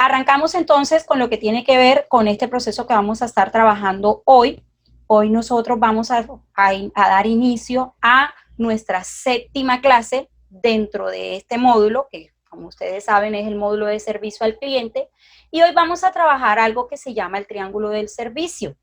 arrancamos entonces con lo que tiene que ver con este proceso que vamos a estar trabajando hoy. Hoy nosotros vamos a dar inicio a nuestra séptima clase dentro de este módulo, que como ustedes saben es el módulo de servicio al cliente, y hoy vamos a trabajar algo que se llama el triángulo del servicio.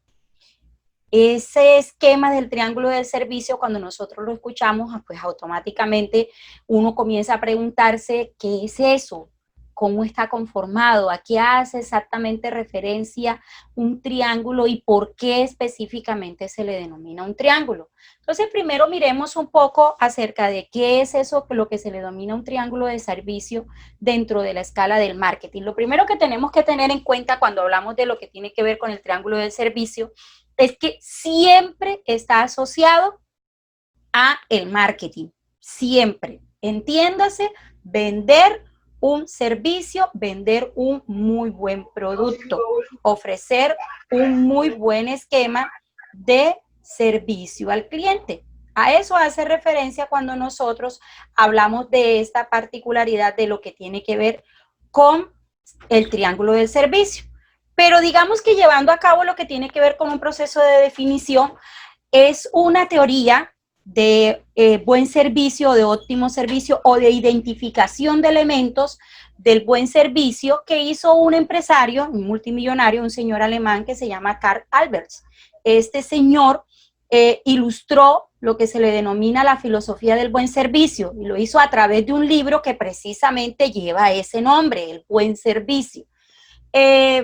Ese esquema del triángulo del servicio, cuando nosotros lo escuchamos, pues automáticamente uno comienza a preguntarse qué es eso, cómo está conformado, a qué hace exactamente referencia un triángulo y por qué específicamente se le denomina un triángulo. Entonces, primero miremos un poco acerca de qué es eso, lo que se le denomina un triángulo de servicio dentro de la escala del marketing. Lo primero que tenemos que tener en cuenta cuando hablamos de lo que tiene que ver con el triángulo del servicio es que siempre está asociado a el marketing, siempre. Entiéndase, vender un servicio, vender un muy buen producto, ofrecer un muy buen esquema de servicio al cliente. A eso hace referencia cuando nosotros hablamos de esta particularidad de lo que tiene que ver con el triángulo del servicio. Pero digamos que llevando a cabo lo que tiene que ver con un proceso de definición, es una teoría de buen servicio, de óptimo servicio o de identificación de elementos del buen servicio que hizo un empresario, un multimillonario, un señor alemán que se llama Karl Alberts. Este señor ilustró lo que se le denomina la filosofía del buen servicio y lo hizo a través de un libro que precisamente lleva ese nombre, el buen servicio.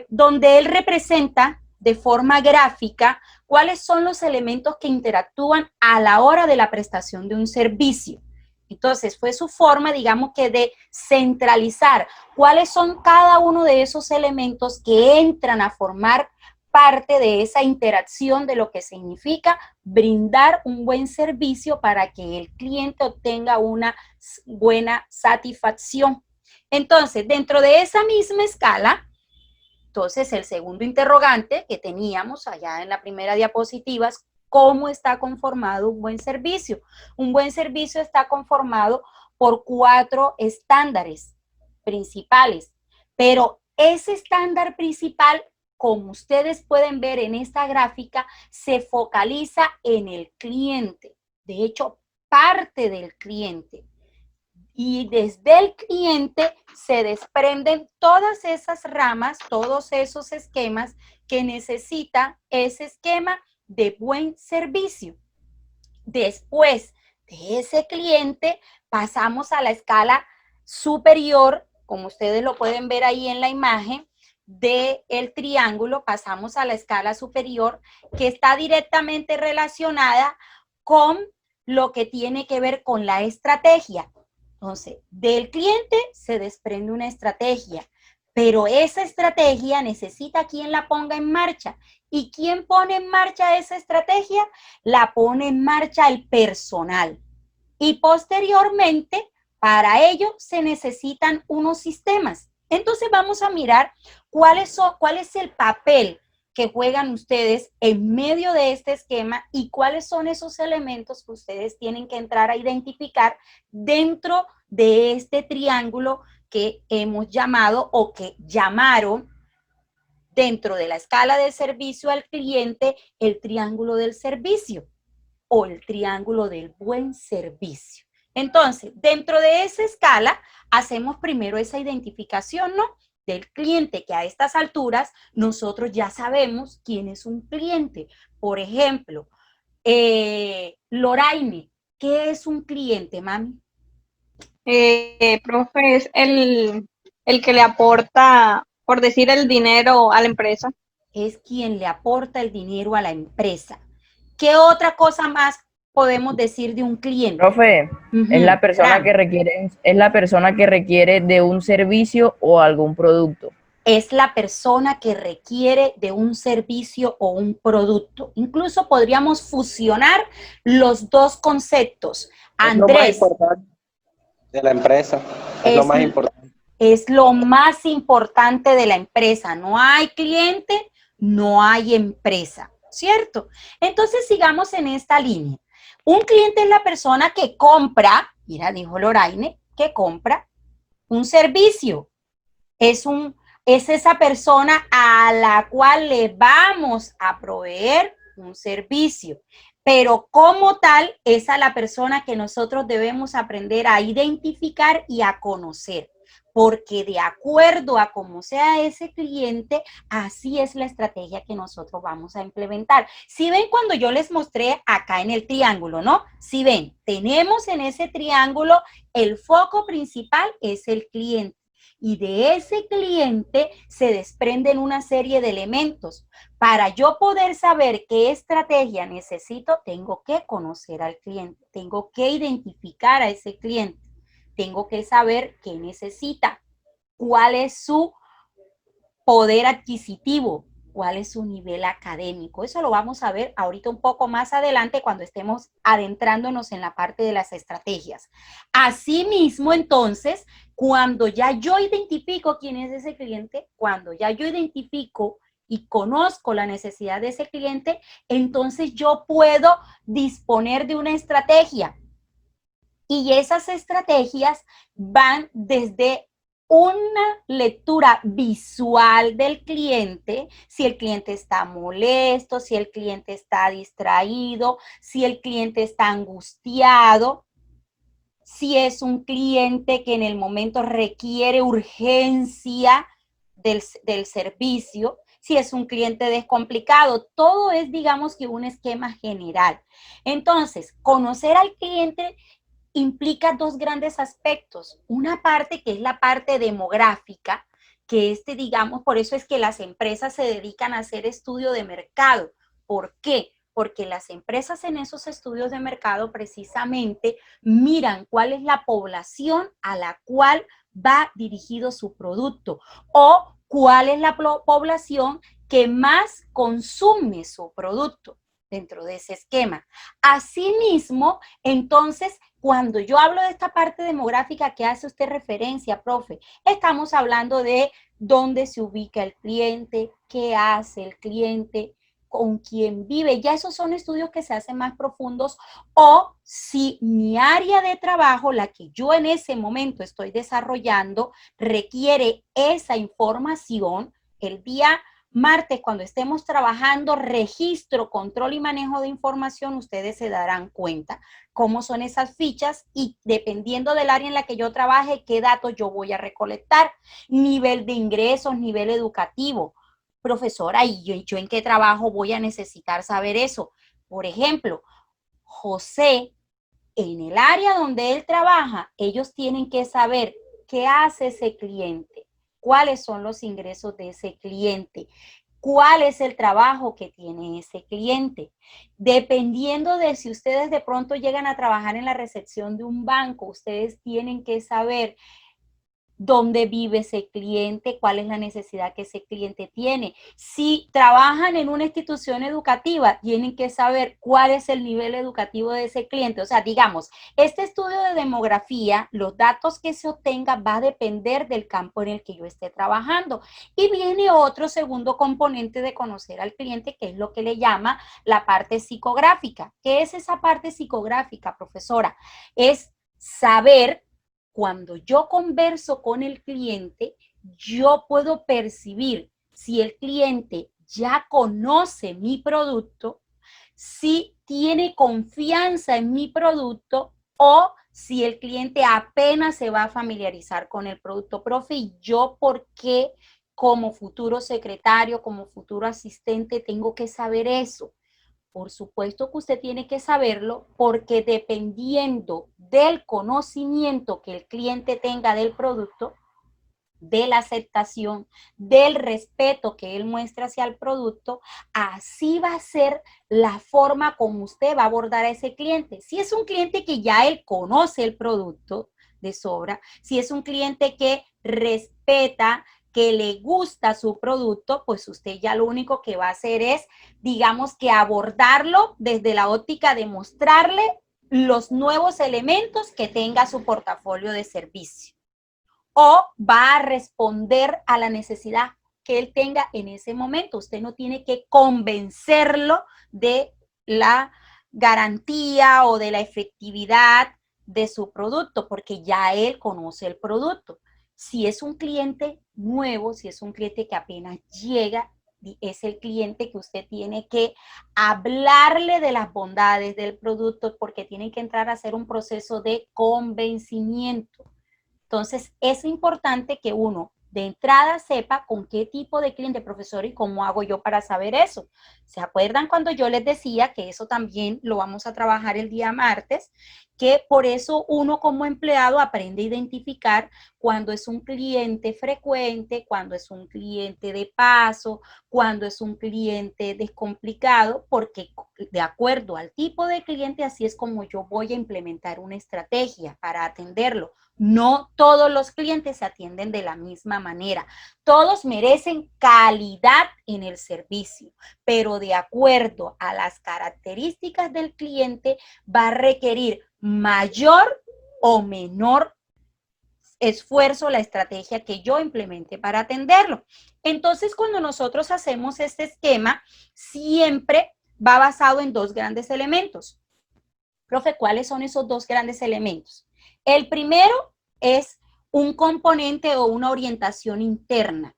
Donde él representa de forma gráfica cuáles son los elementos que interactúan a la hora de la prestación de un servicio. Entonces, fue su forma, digamos que de centralizar cuáles son cada uno de esos elementos que entran a formar parte de esa interacción de lo que significa brindar un buen servicio para que el cliente obtenga una buena satisfacción. Entonces, dentro de esa misma escala, entonces, el segundo interrogante que teníamos allá en la primera diapositiva es cómo está conformado un buen servicio. Un buen servicio está conformado por 4 estándares principales, pero ese estándar principal, como ustedes pueden ver en esta gráfica, se focaliza en el cliente. De hecho, parte del cliente. Y desde el cliente se desprenden todas esas ramas, todos esos esquemas que necesita ese esquema de buen servicio. Después de ese cliente pasamos a la escala superior, como ustedes lo pueden ver ahí en la imagen, del triángulo, pasamos a la escala superior que está directamente relacionada con lo que tiene que ver con la estrategia. Entonces, del cliente se desprende una estrategia, pero esa estrategia necesita quien la ponga en marcha. ¿Y quién pone en marcha esa estrategia? La pone en marcha el personal. Y posteriormente, para ello se necesitan unos sistemas. Entonces vamos a mirar cuál es el papel que juegan ustedes en medio de este esquema y cuáles son esos elementos que ustedes tienen que entrar a identificar dentro de este triángulo que hemos llamado o que llamaron dentro de la escala de servicio al cliente el triángulo del servicio o el triángulo del buen servicio. Entonces, dentro de esa escala, hacemos primero esa identificación, ¿no?, del cliente, que a estas alturas nosotros ya sabemos quién es un cliente. Por ejemplo, Loraine, ¿qué es un cliente, mami? Profe, es el que le aporta, por decir, el dinero a la empresa. Es quien le aporta el dinero a la empresa. ¿Qué otra cosa más podemos decir de un cliente? Profe, es la persona Fran. que requiere, es la persona que requiere de un servicio o algún producto. Es la persona que requiere de un servicio o un producto. Incluso podríamos fusionar los dos conceptos. Andrés, es lo más importante de la empresa, es lo más importante. Es lo más importante de la empresa. No hay cliente, no hay empresa, ¿cierto? Entonces sigamos en esta línea. Un cliente es la persona que compra, mira, dijo Loraine, que compra un servicio. Es un es esa persona a la cual le vamos a proveer un servicio. Pero como tal, es a la persona que nosotros debemos aprender a identificar y a conocer. Porque de acuerdo a cómo sea ese cliente, así es la estrategia que nosotros vamos a implementar. Si ven cuando yo les mostré acá en el triángulo, ¿no? Si ven, tenemos en ese triángulo el foco principal es el cliente. Y de ese cliente se desprenden una serie de elementos. Para yo poder saber qué estrategia necesito, tengo que conocer al cliente, tengo que identificar a ese cliente, tengo que saber qué necesita, cuál es su poder adquisitivo, cuál es su nivel académico. Eso lo vamos a ver ahorita un poco más adelante cuando estemos adentrándonos en la parte de las estrategias. Asimismo, entonces, cuando ya yo identifico quién es ese cliente, cuando ya yo identifico y conozco la necesidad de ese cliente, entonces yo puedo disponer de una estrategia. Y esas estrategias van desde una lectura visual del cliente, si el cliente está molesto, si el cliente está distraído, si el cliente está angustiado, si es un cliente que en el momento requiere urgencia del servicio, si es un cliente descomplicado. Todo es, digamos que un esquema general. Entonces, conocer al cliente implica dos grandes aspectos. Una parte que es la parte demográfica, que digamos, por eso es que las empresas se dedican a hacer estudio de mercado. ¿Por qué? Porque las empresas en esos estudios de mercado precisamente miran cuál es la población a la cual va dirigido su producto o cuál es la población que más consume su producto dentro de ese esquema. Asimismo, entonces, cuando yo hablo de esta parte demográfica que hace usted referencia, profe, estamos hablando de dónde se ubica el cliente, qué hace el cliente, con quién vive. Ya esos son estudios que se hacen más profundos, o si mi área de trabajo, la que yo en ese momento estoy desarrollando, requiere esa información. El día martes, cuando estemos trabajando registro, control y manejo de información, ustedes se darán cuenta cómo son esas fichas y dependiendo del área en la que yo trabaje, qué datos yo voy a recolectar, nivel de ingresos, nivel educativo. Profesora, ¿y yo en qué trabajo voy a necesitar saber eso? Por ejemplo, José, en el área donde él trabaja, ellos tienen que saber qué hace ese cliente, cuáles son los ingresos de ese cliente, cuál es el trabajo que tiene ese cliente. Dependiendo de si ustedes de pronto llegan a trabajar en la recepción de un banco, ustedes tienen que saber dónde vive ese cliente, cuál es la necesidad que ese cliente tiene. Si trabajan en una institución educativa, tienen que saber cuál es el nivel educativo de ese cliente. O sea, digamos, este estudio de demografía, los datos que se obtenga va a depender del campo en el que yo esté trabajando. Y viene otro segundo componente de conocer al cliente, que es lo que le llama la parte psicográfica. ¿Qué es esa parte psicográfica, profesora? Es saber, cuando yo converso con el cliente, yo puedo percibir si el cliente ya conoce mi producto, si tiene confianza en mi producto o si el cliente apenas se va a familiarizar con el producto. Profe, ¿y yo por qué como futuro secretario, como futuro asistente tengo que saber eso? Por supuesto que usted tiene que saberlo, porque dependiendo del conocimiento que el cliente tenga del producto, de la aceptación, del respeto que él muestra hacia el producto, así va a ser la forma como usted va a abordar a ese cliente. Si es un cliente que ya él conoce el producto de sobra, si es un cliente que respeta, que le gusta su producto, pues usted ya lo único que va a hacer es, digamos que abordarlo desde la óptica de mostrarle los nuevos elementos que tenga su portafolio de servicio. O va a responder a la necesidad que él tenga en ese momento. Usted no tiene que convencerlo de la garantía o de la efectividad de su producto, porque ya él conoce el producto. Si es un cliente nuevo, si es un cliente que apenas llega, es el cliente que usted tiene que hablarle de las bondades del producto porque tiene que entrar a hacer un proceso de convencimiento. Entonces, es importante que uno de entrada sepa con qué tipo de cliente, profesor, y cómo hago yo para saber eso. ¿Se acuerdan cuando yo les decía que eso también lo vamos a trabajar el día martes? Que por eso uno como empleado aprende a identificar cuando es un cliente frecuente, cuando es un cliente de paso, cuando es un cliente descomplicado, porque de acuerdo al tipo de cliente, así es como yo voy a implementar una estrategia para atenderlo. No todos los clientes se atienden de la misma manera. Todos merecen calidad en el servicio, pero de acuerdo a las características del cliente va a requerir mayor o menor esfuerzo la estrategia que yo implemente para atenderlo. Entonces, cuando nosotros hacemos este esquema, siempre va basado en dos grandes elementos. Profe, ¿cuáles son esos dos grandes elementos? El primero es un componente o una orientación interna.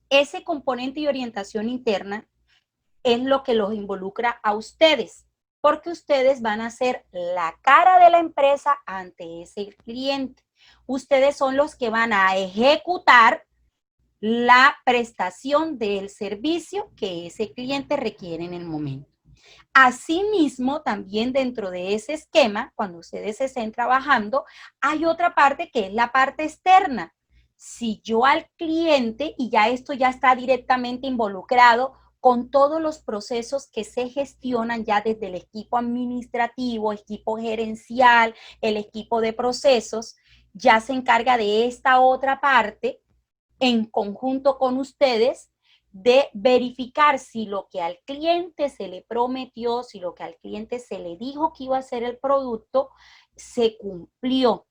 Ese componente y orientación interna es lo que los involucra a ustedes, porque ustedes van a ser la cara de la empresa ante ese cliente. Ustedes son los que van a ejecutar la prestación del servicio que ese cliente requiere en el momento. Asimismo, también dentro de ese esquema, cuando ustedes estén trabajando, hay otra parte que es la parte externa. Si yo al cliente, y ya esto ya está directamente involucrado con todos los procesos que se gestionan ya desde el equipo administrativo, equipo gerencial, el equipo de procesos, ya se encarga de esta otra parte en conjunto con ustedes de verificar si lo que al cliente se le prometió, si lo que al cliente se le dijo que iba a ser el producto, se cumplió,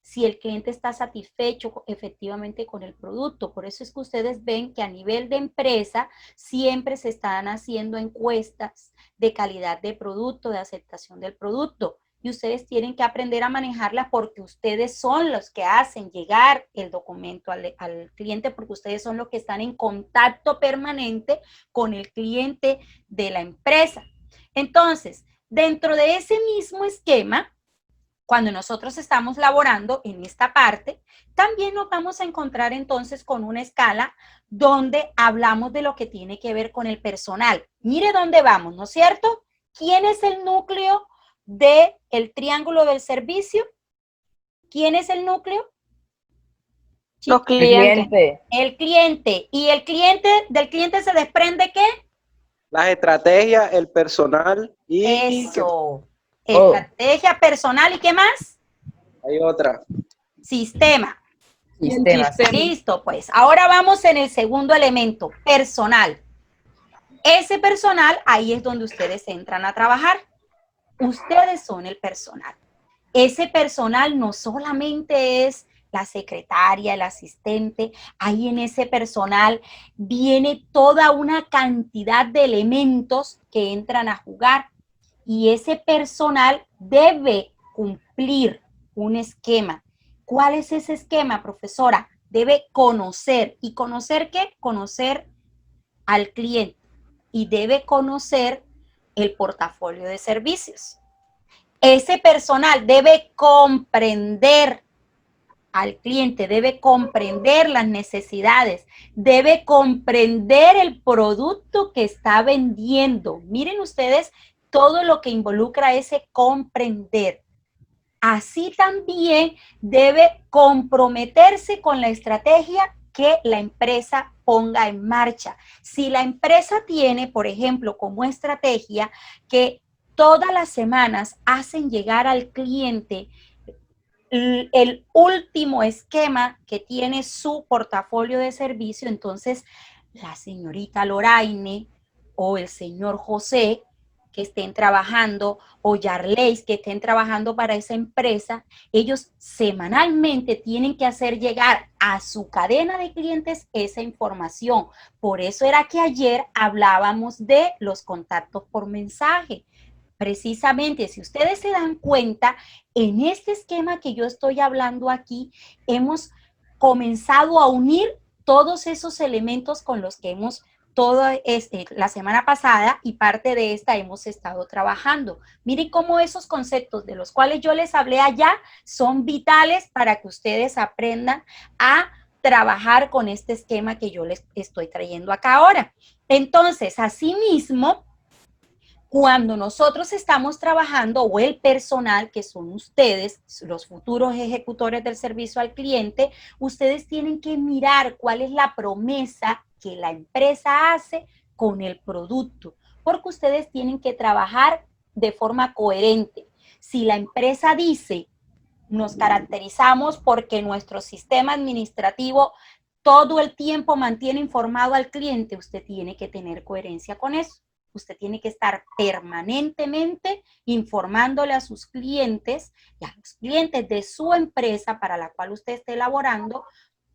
si el cliente está satisfecho efectivamente con el producto. Por eso es que ustedes ven que a nivel de empresa siempre se están haciendo encuestas de calidad de producto, de aceptación del producto. Y ustedes tienen que aprender a manejarla porque ustedes son los que hacen llegar el documento al cliente, porque ustedes son los que están en contacto permanente con el cliente de la empresa. Entonces, dentro de ese mismo esquema, cuando nosotros estamos laborando en esta parte, también nos vamos a encontrar entonces con una escala donde hablamos de lo que tiene que ver con el personal. Mire dónde vamos, ¿no es cierto? ¿Quién es el núcleo del triángulo del servicio? ¿Quién es el núcleo? Los clientes. El cliente. ¿Y el cliente, del cliente se desprende qué? Las estrategias, el personal y... Eso. Estrategia, personal, ¿y qué más? Hay otra. Sistema. Sistemas. Listo, pues. Ahora vamos en el segundo elemento, personal. Ese personal, ahí es donde ustedes entran a trabajar. Ustedes son el personal. Ese personal no solamente es la secretaria, el asistente, ahí en ese personal viene toda una cantidad de elementos que entran a jugar y ese personal debe cumplir un esquema. ¿Cuál es ese esquema, profesora? Debe conocer. ¿Y conocer qué? Conocer al cliente y debe conocer el portafolio de servicios. Ese personal debe comprender al cliente, debe comprender las necesidades, debe comprender el producto que está vendiendo. Miren ustedes todo lo que involucra ese comprender. Así también debe comprometerse con la estrategia que la empresa ponga en marcha. Si la empresa tiene, por ejemplo, como estrategia que todas las semanas hacen llegar al cliente el último esquema que tiene su portafolio de servicio, entonces la señorita Loraine o el señor José que estén trabajando o Yarleis que estén trabajando para esa empresa, ellos semanalmente tienen que hacer llegar a su cadena de clientes esa información. Por eso era que ayer hablábamos de los contactos por mensaje. Precisamente, si ustedes se dan cuenta, en este esquema que yo estoy hablando aquí, hemos comenzado a unir todos esos elementos con los que hemos la semana pasada y parte de esta hemos estado trabajando. Miren cómo esos conceptos de los cuales yo les hablé allá son vitales para que ustedes aprendan a trabajar con este esquema que yo les estoy trayendo acá ahora. Entonces, asimismo, cuando nosotros estamos trabajando, o el personal, que son ustedes, los futuros ejecutores del servicio al cliente, ustedes tienen que mirar cuál es la promesa que la empresa hace con el producto, porque ustedes tienen que trabajar de forma coherente. Si la empresa dice, nos caracterizamos porque nuestro sistema administrativo todo el tiempo mantiene informado al cliente, usted tiene que tener coherencia con eso. Usted tiene que estar permanentemente informándole a sus clientes y a los clientes de su empresa para la cual usted esté elaborando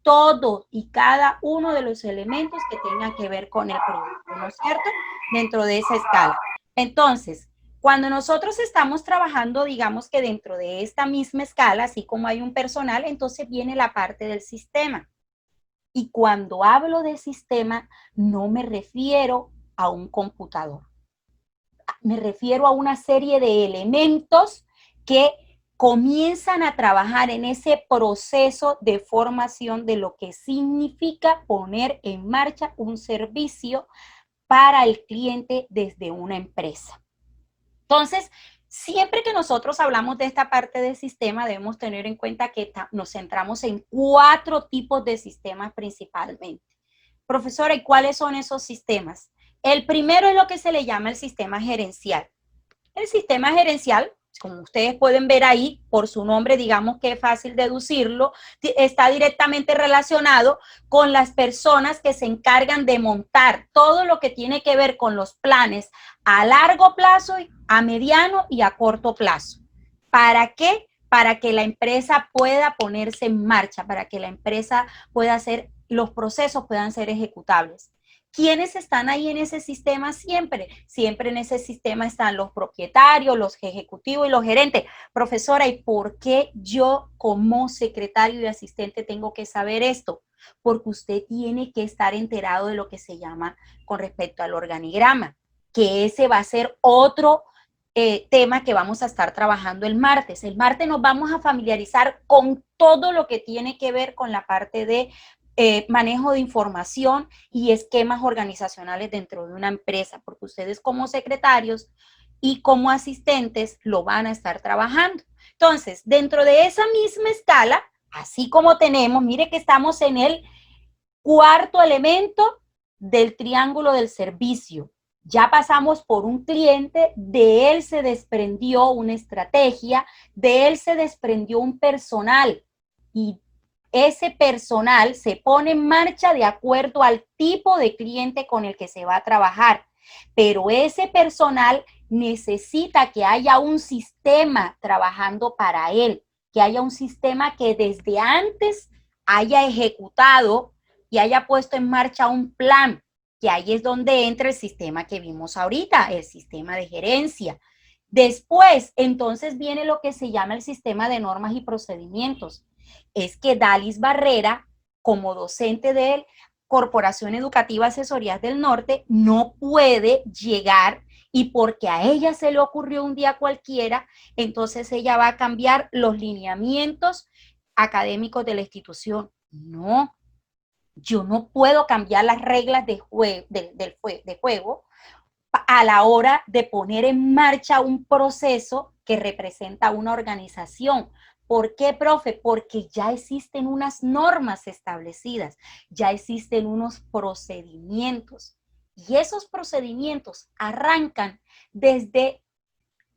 todo y cada uno de los elementos que tengan que ver con el producto, ¿no es cierto? Dentro de esa escala. Entonces, cuando nosotros estamos trabajando, digamos que dentro de esta misma escala, así como hay un personal, entonces viene la parte del sistema. Y cuando hablo de sistema, no me refiero a un computador. Me refiero a una serie de elementos que comienzan a trabajar en ese proceso de formación de lo que significa poner en marcha un servicio para el cliente desde una empresa. Entonces, siempre que nosotros hablamos de esta parte del sistema, debemos tener en cuenta que nos centramos en 4 tipos de sistemas principalmente. Profesora, ¿y cuáles son esos sistemas? El primero es lo que se le llama el sistema gerencial. El sistema gerencial, como ustedes pueden ver ahí, por su nombre, digamos que es fácil deducirlo, está directamente relacionado con las personas que se encargan de montar todo lo que tiene que ver con los planes a largo plazo, a mediano y a corto plazo. ¿Para qué? Para que la empresa pueda ponerse en marcha, para que la empresa pueda hacer, los procesos puedan ser ejecutables. ¿Quiénes están ahí en ese sistema siempre? Siempre en ese sistema están los propietarios, los ejecutivos y los gerentes. Profesora, ¿y por qué yo como secretario y asistente tengo que saber esto? Porque usted tiene que estar enterado de lo que se llama con respecto al organigrama, que ese va a ser otro tema que vamos a estar trabajando el martes. El martes nos vamos a familiarizar con todo lo que tiene que ver con la parte de manejo de información y esquemas organizacionales dentro de una empresa, porque ustedes como secretarios y como asistentes lo van a estar trabajando. Entonces, dentro de esa misma escala, así como tenemos, mire que estamos en el 4º elemento del triángulo del servicio. Ya pasamos por un cliente, de él se desprendió una estrategia, de él se desprendió un personal y ese personal se pone en marcha de acuerdo al tipo de cliente con el que se va a trabajar. Pero ese personal necesita que haya un sistema trabajando para él, que haya un sistema que desde antes haya ejecutado y haya puesto en marcha un plan, que ahí es donde entra el sistema que vimos ahorita, el sistema de gerencia. Después, entonces viene lo que se llama el sistema de normas y procedimientos. Es que Dalis Barrera, como docente de Corporación Educativa Asesorías del Norte, no puede llegar y porque a ella se le ocurrió un día cualquiera, entonces ella va a cambiar los lineamientos académicos de la institución. No, yo no puedo cambiar las reglas de juego a la hora de poner en marcha un proceso que representa una organización. ¿Por qué, profe? Porque ya existen unas normas establecidas, ya existen unos procedimientos. Y esos procedimientos arrancan desde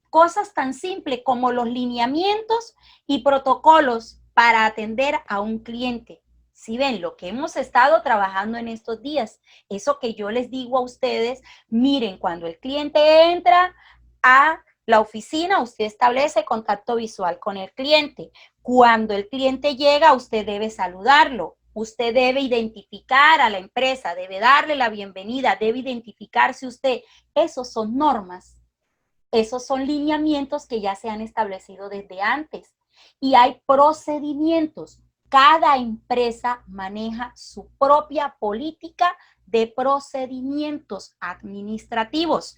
cosas tan simples como los lineamientos y protocolos para atender a un cliente. Si ven lo que hemos estado trabajando en estos días, eso que yo les digo a ustedes, miren, cuando el cliente entra a la oficina, usted establece contacto visual con el cliente. Cuando el cliente llega, usted debe saludarlo. Usted debe identificar a la empresa, debe darle la bienvenida, debe identificarse usted. Esos son normas, esos son lineamientos que ya se han establecido desde antes. Y hay procedimientos. Cada empresa maneja su propia política de procedimientos administrativos.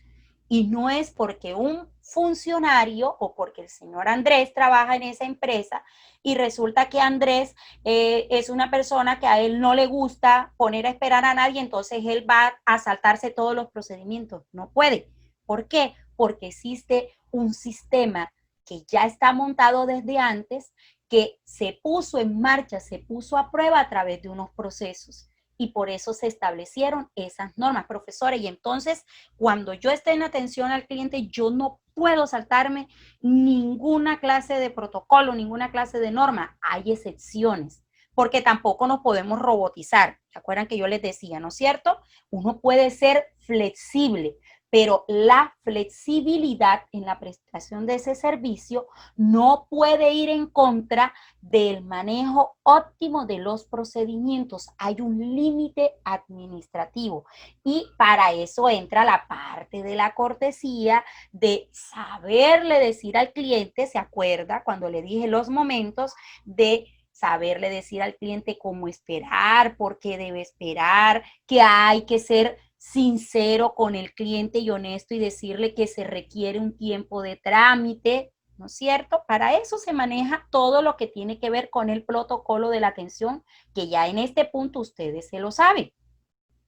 Y no es porque un funcionario o porque el señor Andrés trabaja en esa empresa y resulta que Andrés es una persona que a él no le gusta poner a esperar a nadie, entonces él va a saltarse todos los procedimientos. No puede. ¿Por qué? Porque existe un sistema que ya está montado desde antes, que se puso en marcha, se puso a prueba a través de unos procesos. Y por eso se establecieron esas normas, profesora. Y entonces, cuando yo esté en atención al cliente, yo no puedo saltarme ninguna clase de protocolo, ninguna clase de norma. Hay excepciones, porque tampoco nos podemos robotizar. ¿Se acuerdan que yo les decía, no es cierto? Uno puede ser flexible, pero la flexibilidad en la prestación de ese servicio no puede ir en contra del manejo óptimo de los procedimientos. Hay un límite administrativo y para eso entra la parte de la cortesía, de saberle decir al cliente, ¿se acuerda cuando le dije los momentos de saberle decir al cliente cómo esperar, por qué debe esperar, que hay que ser sincero con el cliente y honesto y decirle que se requiere un tiempo de trámite, ¿no es cierto? Para eso se maneja todo lo que tiene que ver con el protocolo de la atención, que ya en este punto ustedes se lo saben.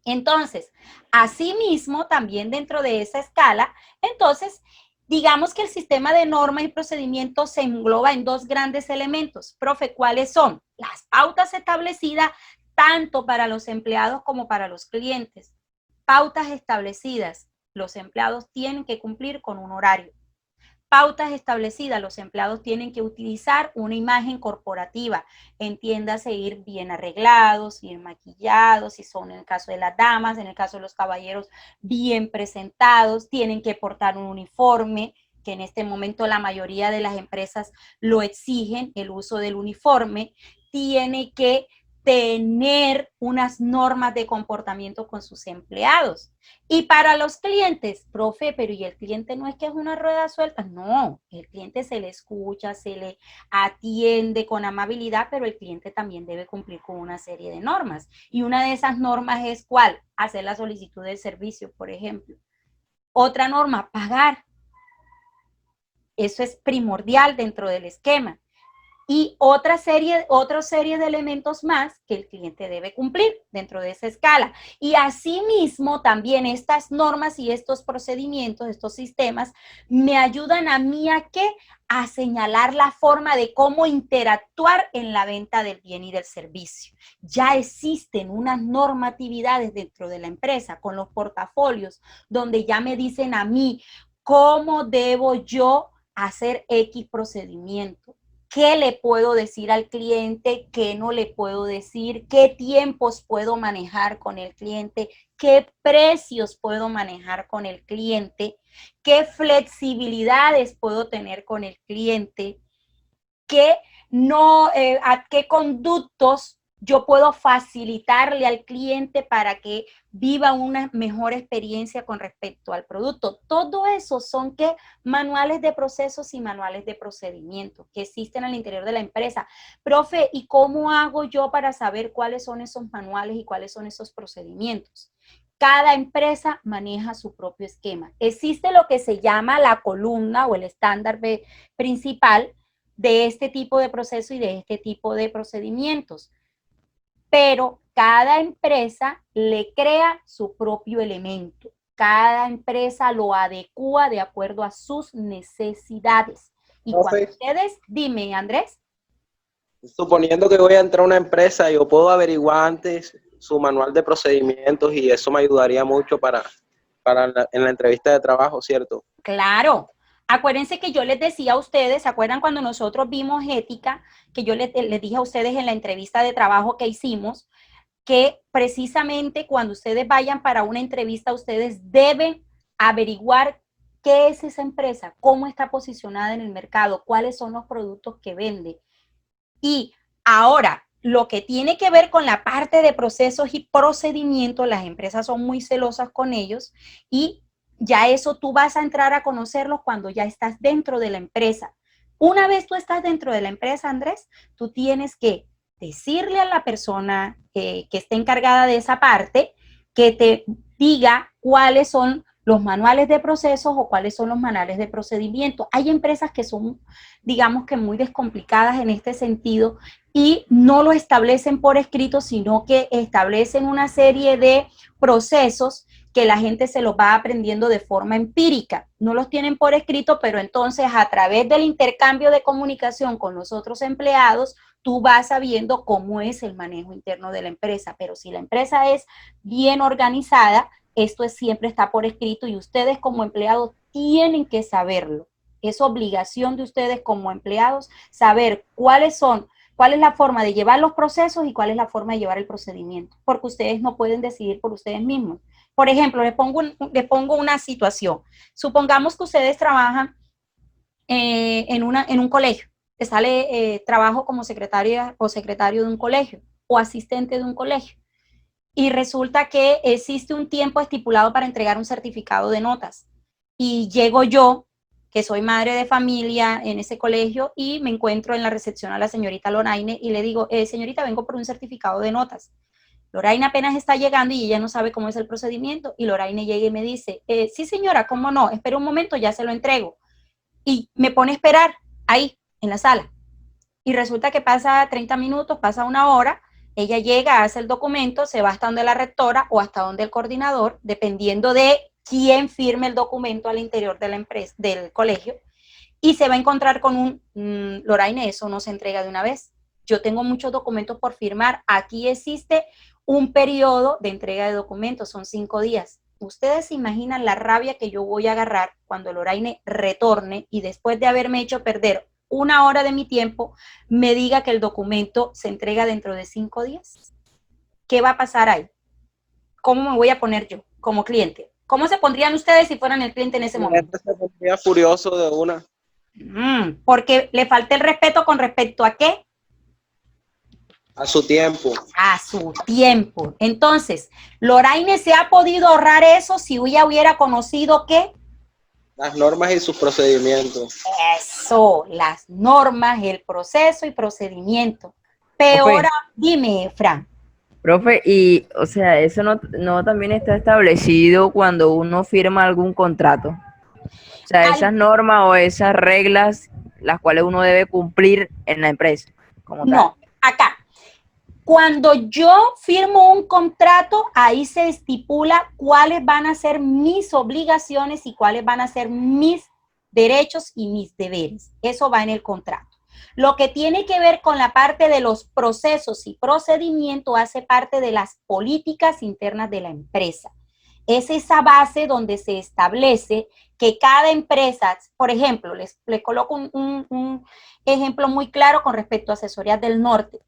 Entonces, asimismo, también dentro de esa escala, entonces, digamos que el sistema de normas y procedimientos se engloba en dos grandes elementos. Profe, ¿cuáles son? Las pautas establecidas tanto para los empleados como para los clientes. Pautas establecidas. Los empleados tienen que cumplir con un horario. Pautas establecidas. Los empleados tienen que utilizar una imagen corporativa. Entiéndase, ir bien arreglados, ir maquillados, si son en el caso de las damas, en el caso de los caballeros, bien presentados. Tienen que portar un uniforme, que en este momento la mayoría de las empresas lo exigen, el uso del uniforme. Tiene que tener unas normas de comportamiento con sus empleados. Y para los clientes, profe, pero ¿y el cliente no es que es una rueda suelta? No, el cliente se le escucha, se le atiende con amabilidad, pero el cliente también debe cumplir con una serie de normas. Y una de esas normas es ¿cuál? Hacer la solicitud del servicio, por ejemplo. Otra norma, pagar. Eso es primordial dentro del esquema. Y otra serie de elementos más que el cliente debe cumplir dentro de esa escala. Y asimismo, también estas normas y estos procedimientos, estos sistemas, me ayudan a mí a ¿qué? A señalar la forma de cómo interactuar en la venta del bien y del servicio. Ya existen unas normatividades dentro de la empresa con los portafolios donde ya me dicen a mí cómo debo yo hacer X procedimiento. ¿Qué le puedo decir al cliente? ¿Qué no le puedo decir? ¿Qué tiempos puedo manejar con el cliente? ¿Qué precios puedo manejar con el cliente? ¿Qué flexibilidades puedo tener con el cliente? ¿A qué conductos yo puedo facilitarle al cliente para que viva una mejor experiencia con respecto al producto? Todo eso son ¿qué? Manuales de procesos y manuales de procedimientos que existen al interior de la empresa. Profe, ¿y cómo hago yo para saber cuáles son esos manuales y cuáles son esos procedimientos? Cada empresa maneja su propio esquema. Existe lo que se llama la columna o el estándar principal de este tipo de proceso y de este tipo de procedimientos. Pero cada empresa le crea su propio elemento. Cada empresa lo adecua de acuerdo a sus necesidades. Y cuando ustedes, dime, Andrés. Suponiendo que voy a entrar a una empresa, yo puedo averiguar antes su manual de procedimientos y eso me ayudaría mucho en la entrevista de trabajo, ¿cierto? Claro. Acuérdense que yo les decía a ustedes, ¿se acuerdan cuando nosotros vimos ética? Que yo les dije a ustedes en la entrevista de trabajo que hicimos, que precisamente cuando ustedes vayan para una entrevista, ustedes deben averiguar qué es esa empresa, cómo está posicionada en el mercado, cuáles son los productos que vende. Y ahora, lo que tiene que ver con la parte de procesos y procedimientos, las empresas son muy celosas con ellos y ya eso tú vas a entrar a conocerlos cuando ya estás dentro de la empresa. Una vez tú estás dentro de la empresa, Andrés, tú tienes que decirle a la persona que esté encargada de esa parte que te diga cuáles son los manuales de procesos o cuáles son los manuales de procedimiento. Hay empresas que son, digamos que muy descomplicadas en este sentido y no lo establecen por escrito, sino que establecen una serie de procesos que la gente se los va aprendiendo de forma empírica. No los tienen por escrito, pero entonces a través del intercambio de comunicación con los otros empleados, tú vas sabiendo cómo es el manejo interno de la empresa. Pero si la empresa es bien organizada, esto siempre está por escrito y ustedes como empleados tienen que saberlo. Es obligación de ustedes como empleados saber cuál es la forma de llevar los procesos y cuál es la forma de llevar el procedimiento, porque ustedes no pueden decidir por ustedes mismos. Por ejemplo, les pongo una situación. Supongamos que ustedes trabajan en un colegio, que sale trabajo como secretaria o secretario de un colegio o asistente de un colegio. Y resulta que existe un tiempo estipulado para entregar un certificado de notas. Y llego yo, que soy madre de familia en ese colegio, y me encuentro en la recepción a la señorita Loraine y le digo, señorita, vengo por un certificado de notas. Loraine apenas está llegando y ella no sabe cómo es el procedimiento. Y Loraine llega y me dice, sí señora, ¿cómo no? Espera un momento, ya se lo entrego. Y me pone a esperar ahí, en la sala. Y resulta que pasa 30 minutos, pasa una hora, ella llega, hace el documento, se va hasta donde la rectora o hasta donde el coordinador, dependiendo de quién firme el documento al interior de la empresa, del colegio, y se va a encontrar con Loraine, eso no se entrega de una vez. Yo tengo muchos documentos por firmar. Aquí existe un periodo de entrega de documentos, son 5 días. Ustedes se imaginan la rabia que yo voy a agarrar cuando Loraine retorne y después de haberme hecho perder 1 hora de mi tiempo, me diga que el documento se entrega dentro de 5 días. ¿Qué va a pasar ahí? ¿Cómo me voy a poner yo como cliente? ¿Cómo se pondrían ustedes si fueran el cliente en ese momento? Se pondría furioso de una. Porque le falta el respeto con respecto a ¿qué? A su tiempo. A su tiempo. Entonces, Loraine se ha podido ahorrar eso si ella hubiera conocido ¿qué? Las normas y sus procedimientos. Eso, las normas, el proceso y procedimiento. Peor, dime, Fran. Profe, y, o sea, eso no también está establecido cuando uno firma algún contrato. O sea, esas normas o esas reglas, las cuales uno debe cumplir en la empresa, como No, acá. Cuando yo firmo un contrato, ahí se estipula cuáles van a ser mis obligaciones y cuáles van a ser mis derechos y mis deberes. Eso va en el contrato. Lo que tiene que ver con la parte de los procesos y procedimientos hace parte de las políticas internas de la empresa. Es esa base donde se establece que cada empresa, por ejemplo, les coloco un ejemplo muy claro con respecto a Asesorías del Norte.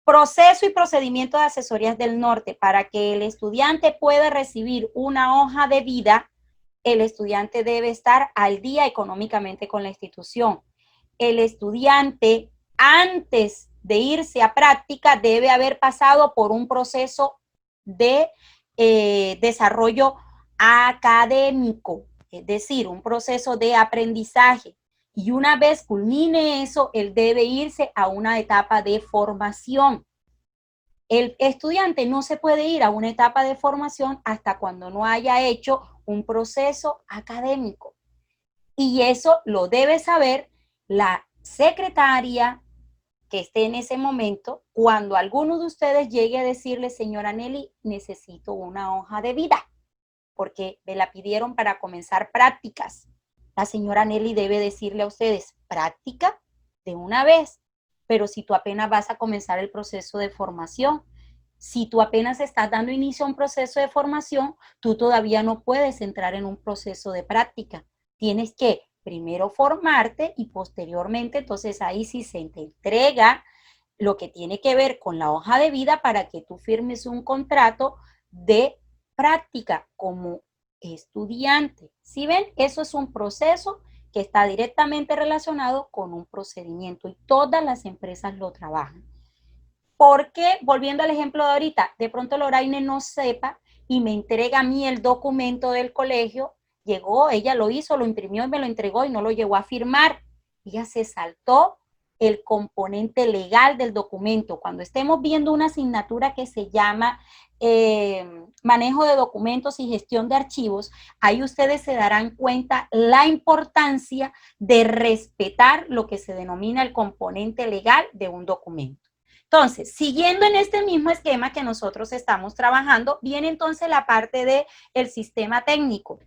Proceso y procedimiento de Asesorías del Norte. Para que el estudiante pueda recibir una hoja de vida, el estudiante debe estar al día económicamente con la institución. El estudiante, antes de irse a práctica, debe haber pasado por un proceso de desarrollo académico, es decir, un proceso de aprendizaje. Y una vez culmine eso, él debe irse a una etapa de formación. El estudiante no se puede ir a una etapa de formación hasta cuando no haya hecho un proceso académico. Y eso lo debe saber la secretaria que esté en ese momento cuando alguno de ustedes llegue a decirle, señora Nelly, necesito una hoja de vida, porque me la pidieron para comenzar prácticas. La señora Nelly debe decirle a ustedes, práctica de una vez, pero si tú apenas vas a comenzar el proceso de formación, si tú apenas estás dando inicio a un proceso de formación, tú todavía no puedes entrar en un proceso de práctica. Tienes que primero formarte y posteriormente, entonces ahí sí se te entrega lo que tiene que ver con la hoja de vida para que tú firmes un contrato de práctica como estudiante. ¿Sí ven? Eso es un proceso que está directamente relacionado con un procedimiento y todas las empresas lo trabajan. Porque, volviendo al ejemplo de ahorita, de pronto Loraine no sepa y me entrega a mí el documento del colegio, llegó, ella lo hizo, lo imprimió y me lo entregó y no lo llegó a firmar. Ella se saltó el componente legal del documento. Cuando estemos viendo una asignatura que se llama manejo de documentos y gestión de archivos, ahí ustedes se darán cuenta la importancia de respetar lo que se denomina el componente legal de un documento. Entonces, siguiendo en este mismo esquema que nosotros estamos trabajando, viene entonces la parte del sistema técnico.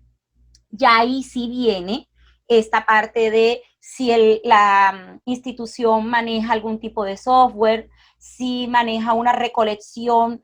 Ya ahí sí viene esta parte de si la institución maneja algún tipo de software, si maneja una recolección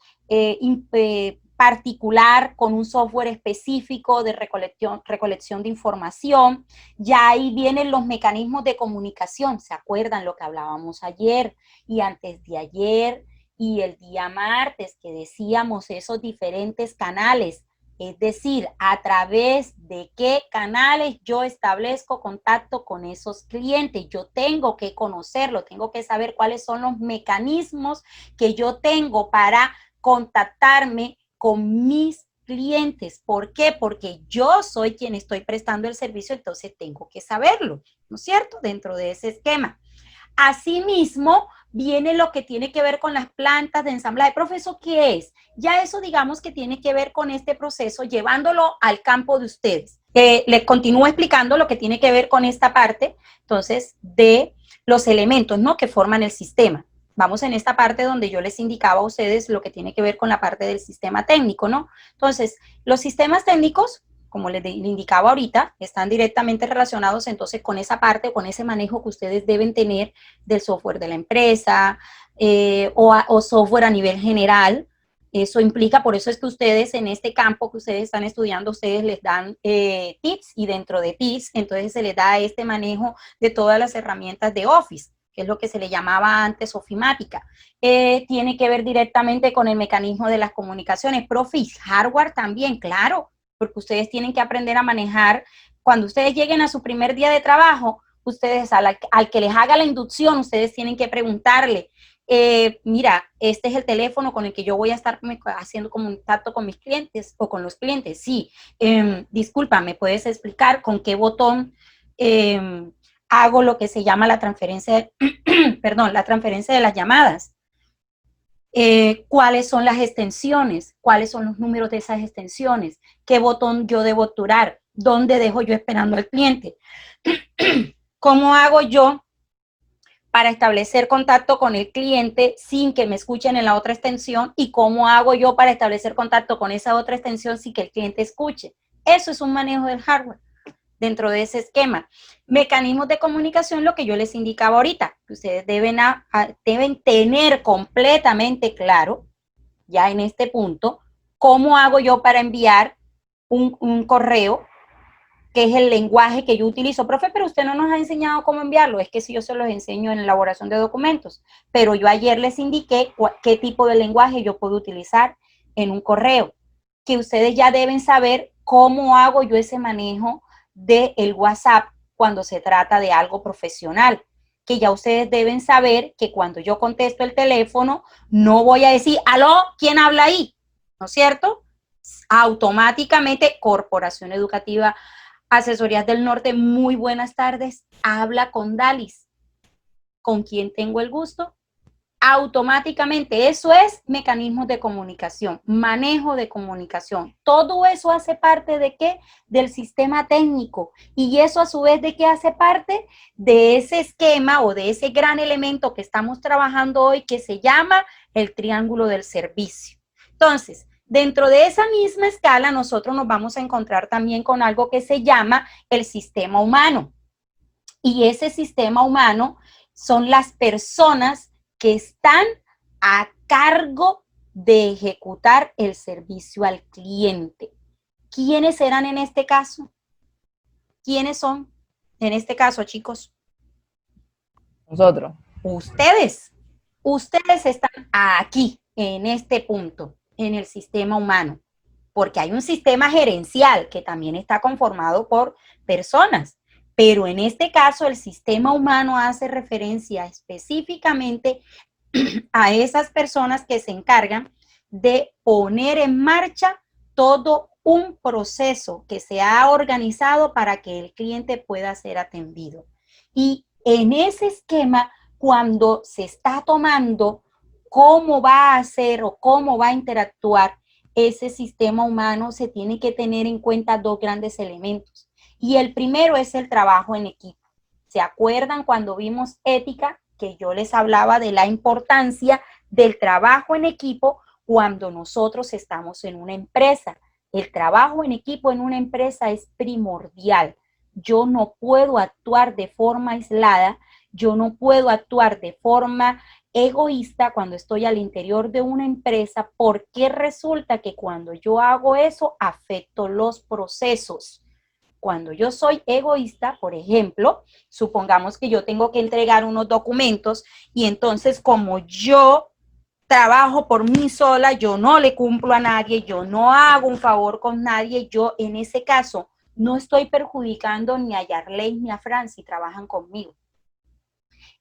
particular con un software específico de recolección de información. Ya ahí vienen los mecanismos de comunicación. ¿Se acuerdan lo que hablábamos ayer y antes de ayer y el día martes que decíamos esos diferentes canales? Es decir, a través de qué canales yo establezco contacto con esos clientes. Yo tengo que conocerlo, tengo que saber cuáles son los mecanismos que yo tengo para contactarme con mis clientes. ¿Por qué? Porque yo soy quien estoy prestando el servicio, entonces tengo que saberlo, ¿no es cierto? Dentro de ese esquema. Asimismo, viene lo que tiene que ver con las plantas de ensamblaje. Profesor, ¿qué es? Ya eso digamos que tiene que ver con este proceso, llevándolo al campo de ustedes. Les continúo explicando lo que tiene que ver con esta parte, entonces, de los elementos, ¿no?, que forman el sistema. Vamos en esta parte donde yo les indicaba a ustedes lo que tiene que ver con la parte del sistema técnico, ¿no? Entonces, los sistemas técnicos, como les indicaba ahorita, están directamente relacionados entonces con esa parte, con ese manejo que ustedes deben tener del software de la empresa o software a nivel general. Eso implica, por eso es que ustedes en este campo que ustedes están estudiando, ustedes les dan tips y dentro de tips, entonces se les da este manejo de todas las herramientas de Office, que es lo que se le llamaba antes ofimática. Tiene que ver directamente con el mecanismo de las comunicaciones. Profe, hardware también, claro, porque ustedes tienen que aprender a manejar. Cuando ustedes lleguen a su primer día de trabajo, ustedes al que les haga la inducción, ustedes tienen que preguntarle, mira, este es el teléfono con el que yo voy a estar haciendo contacto con mis clientes o con los clientes. Sí, disculpa, ¿me puedes explicar con qué botón hago lo que se llama la transferencia, la transferencia de las llamadas? ¿Cuáles son las extensiones? ¿Cuáles son los números de esas extensiones? ¿Qué botón yo debo obturar? ¿Dónde dejo yo esperando al cliente? ¿Cómo hago yo para establecer contacto con el cliente sin que me escuchen en la otra extensión? ¿Y cómo hago yo para establecer contacto con esa otra extensión sin que el cliente escuche? Eso es un manejo del hardware dentro de ese esquema. Mecanismos de comunicación, lo que yo les indicaba ahorita, que ustedes deben tener completamente claro, ya en este punto, cómo hago yo para enviar un correo, que es el lenguaje que yo utilizo. Profe, pero usted no nos ha enseñado cómo enviarlo. Es que si yo se los enseño en elaboración de documentos, pero yo ayer les indiqué qué tipo de lenguaje yo puedo utilizar en un correo, que ustedes ya deben saber cómo hago yo ese manejo del WhatsApp cuando se trata de algo profesional, que ya ustedes deben saber que cuando yo contesto el teléfono, no voy a decir, aló, ¿quién habla ahí? ¿No es cierto? Automáticamente, Corporación Educativa Asesorías del Norte, muy buenas tardes, habla con Dalis, ¿con quién tengo el gusto? Automáticamente, eso es mecanismos de comunicación, manejo de comunicación. Todo eso hace parte ¿de qué? Del sistema técnico. Y eso a su vez ¿de qué hace parte? De ese esquema o de ese gran elemento que estamos trabajando hoy que se llama el triángulo del servicio. Entonces, dentro de esa misma escala nosotros nos vamos a encontrar también con algo que se llama el sistema humano. Y ese sistema humano son las personas que están a cargo de ejecutar el servicio al cliente. ¿Quiénes serán en este caso? ¿Quiénes son en este caso, chicos? Nosotros. Ustedes. Ustedes están aquí, en este punto, en el sistema humano, porque hay un sistema gerencial que también está conformado por personas. Pero en este caso, el sistema humano hace referencia específicamente a esas personas que se encargan de poner en marcha todo un proceso que se ha organizado para que el cliente pueda ser atendido. Y en ese esquema, cuando se está tomando cómo va a ser o cómo va a interactuar ese sistema humano, se tiene que tener en cuenta dos grandes elementos. Y el primero es el trabajo en equipo. ¿Se acuerdan cuando vimos ética? Que yo les hablaba de la importancia del trabajo en equipo cuando nosotros estamos en una empresa. El trabajo en equipo en una empresa es primordial. Yo no puedo actuar de forma aislada, yo no puedo actuar de forma egoísta cuando estoy al interior de una empresa, porque resulta que cuando yo hago eso afecto los procesos. Cuando yo soy egoísta, por ejemplo, supongamos que yo tengo que entregar unos documentos y entonces como yo trabajo por mí sola, yo no le cumplo a nadie, yo no hago un favor con nadie, yo en ese caso no estoy perjudicando ni a Yarley ni a Fran si trabajan conmigo.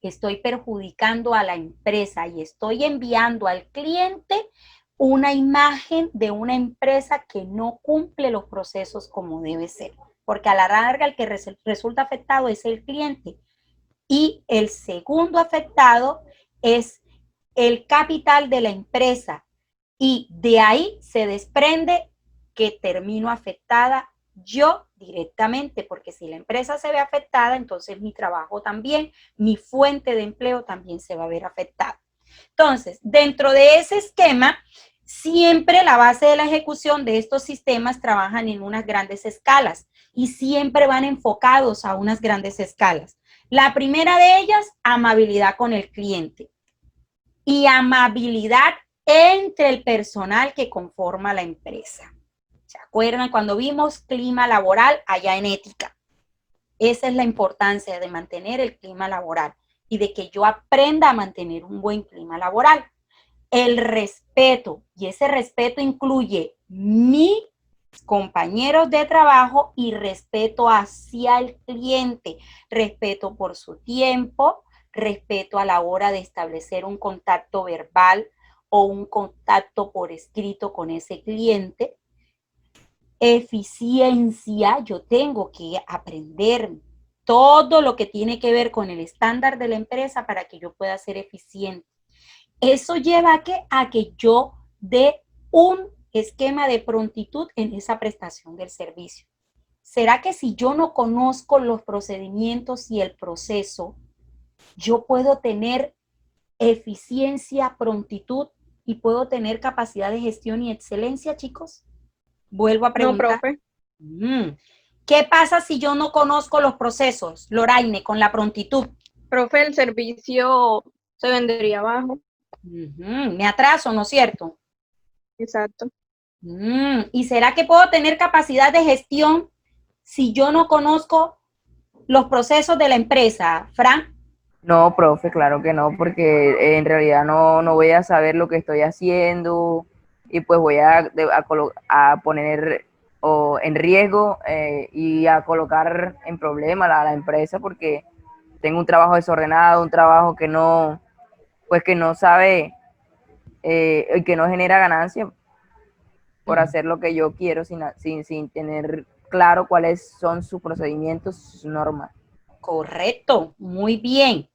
Estoy perjudicando a la empresa y estoy enviando al cliente una imagen de una empresa que no cumple los procesos como debe ser, porque a la larga el que resulta afectado es el cliente y el segundo afectado es el capital de la empresa y de ahí se desprende que termino afectada yo directamente, porque si la empresa se ve afectada, entonces mi trabajo también, mi fuente de empleo también se va a ver afectada. Entonces, dentro de ese esquema, siempre la base de la ejecución de estos sistemas trabajan en unas grandes escalas y siempre van enfocados a unas grandes escalas. La primera de ellas, amabilidad con el cliente y amabilidad entre el personal que conforma la empresa. ¿Se acuerdan cuando vimos clima laboral allá en ética? Esa es la importancia de mantener el clima laboral y de que yo aprenda a mantener un buen clima laboral. El respeto, y ese respeto incluye mis compañeros de trabajo y respeto hacia el cliente, respeto por su tiempo, respeto a la hora de establecer un contacto verbal o un contacto por escrito con ese cliente. Eficiencia, yo tengo que aprender todo lo que tiene que ver con el estándar de la empresa para que yo pueda ser eficiente. Eso lleva a que yo dé un esquema de prontitud en esa prestación del servicio. ¿Será que si yo no conozco los procedimientos y el proceso, yo puedo tener eficiencia, prontitud y puedo tener capacidad de gestión y excelencia, chicos? Vuelvo a preguntar. No, profe. ¿Qué pasa si yo no conozco los procesos, Loraine, con la prontitud? Profe, el servicio se vendría abajo. Me atraso, ¿no es cierto? Exacto. ¿Y será que puedo tener capacidad de gestión si yo no conozco los procesos de la empresa, Fran? No, profe, claro que no, porque en realidad no voy a saber lo que estoy haciendo y pues voy a poner en riesgo y a colocar en problema a la empresa porque tengo un trabajo desordenado, un trabajo pues que no sabe y que no genera ganancia por hacer lo que yo quiero sin tener claro cuáles son sus procedimientos, sus normas. Correcto, muy bien.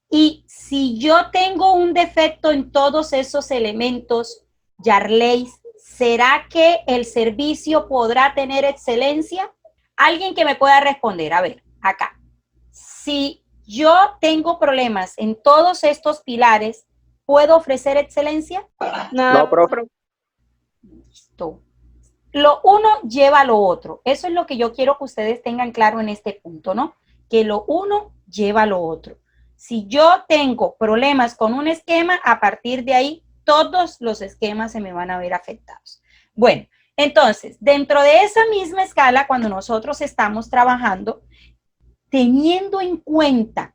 Y si yo tengo un defecto en todos esos elementos, Yarley, ¿será que el servicio podrá tener excelencia? Alguien que me pueda responder, a ver, acá. Si yo tengo problemas en todos estos pilares, ¿puedo ofrecer excelencia? Nada, No, profe. Listo. Lo uno lleva a lo otro. Eso es lo que yo quiero que ustedes tengan claro en este punto, ¿no? Que lo uno lleva a lo otro. Si yo tengo problemas con un esquema, a partir de ahí todos los esquemas se me van a ver afectados. Bueno, entonces, dentro de esa misma escala, cuando nosotros estamos trabajando, teniendo en cuenta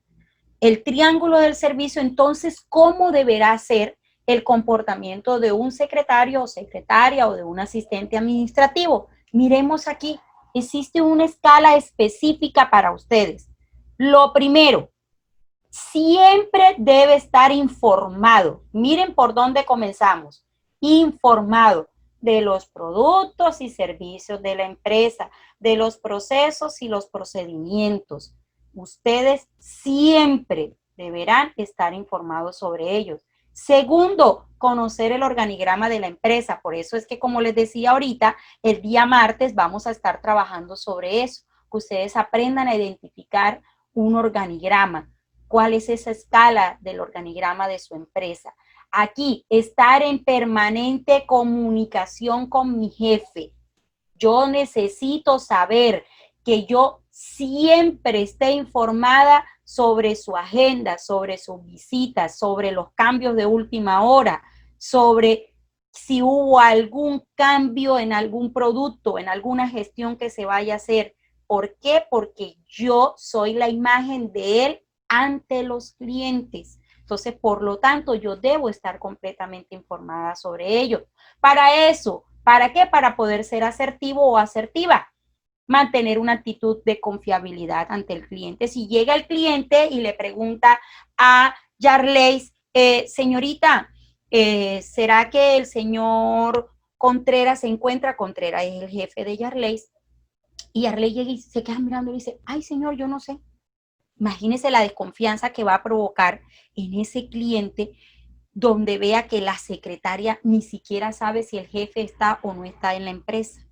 el triángulo del servicio, entonces, ¿cómo deberá ser el comportamiento de un secretario o secretaria o de un asistente administrativo? Miremos aquí, existe una escala específica para ustedes. Lo primero, siempre debe estar informado. Miren por dónde comenzamos. Informado de los productos y servicios de la empresa, de los procesos y los procedimientos. Ustedes siempre deberán estar informados sobre ellos. Segundo, conocer el organigrama de la empresa. Por eso es que, como les decía ahorita, el día martes vamos a estar trabajando sobre eso, que ustedes aprendan a identificar un organigrama. ¿Cuál es esa escala del organigrama de su empresa? Aquí, estar en permanente comunicación con mi jefe. Yo necesito saber que yo siempre esté informada sobre su agenda, sobre sus visitas, sobre los cambios de última hora, sobre si hubo algún cambio en algún producto, en alguna gestión que se vaya a hacer. ¿Por qué? Porque yo soy la imagen de él ante los clientes. Entonces, por lo tanto, yo debo estar completamente informada sobre ello. Para eso, ¿para qué? Para poder ser asertivo o asertiva. Mantener una actitud de confiabilidad ante el cliente. Si llega el cliente y le pregunta a Yarleis, señorita, ¿será que el señor Contreras se encuentra? Contreras es el jefe de Yarleis. Y Yarleis llega y se queda mirando y dice, ay, señor, yo no sé. Imagínese la desconfianza que va a provocar en ese cliente donde vea que la secretaria ni siquiera sabe si el jefe está o no está en la empresa.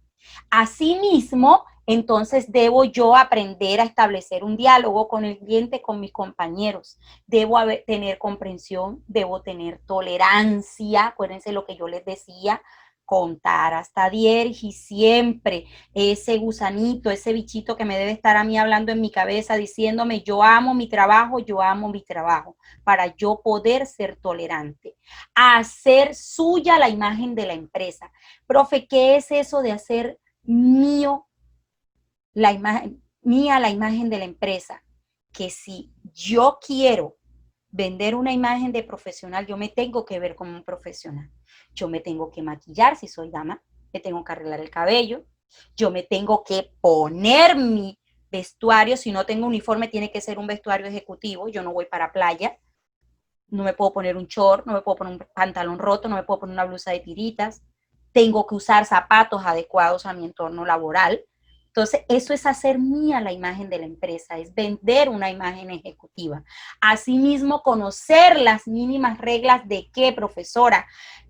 Asimismo, entonces debo yo aprender a establecer un diálogo con el cliente, con mis compañeros. Debo tener comprensión, debo tener tolerancia. Acuérdense lo que yo les decía, contar hasta 10 y siempre ese gusanito, ese bichito que me debe estar a mí hablando en mi cabeza diciéndome yo amo mi trabajo, para yo poder ser tolerante. Hacer suya la imagen de la empresa. Profe, ¿qué es eso de hacer mía la imagen de la empresa? Que si yo quiero vender una imagen de profesional, yo me tengo que ver como un profesional. Yo me tengo que maquillar si soy dama, me tengo que arreglar el cabello, yo me tengo que poner mi vestuario, si no tengo uniforme tiene que ser un vestuario ejecutivo, yo no voy para playa, no me puedo poner un short, no me puedo poner un pantalón roto, no me puedo poner una blusa de tiritas, tengo que usar zapatos adecuados a mi entorno laboral. Entonces, eso es hacer mía la imagen de la empresa, es vender una imagen ejecutiva. Asimismo, conocer las mínimas reglas de qué, profesora,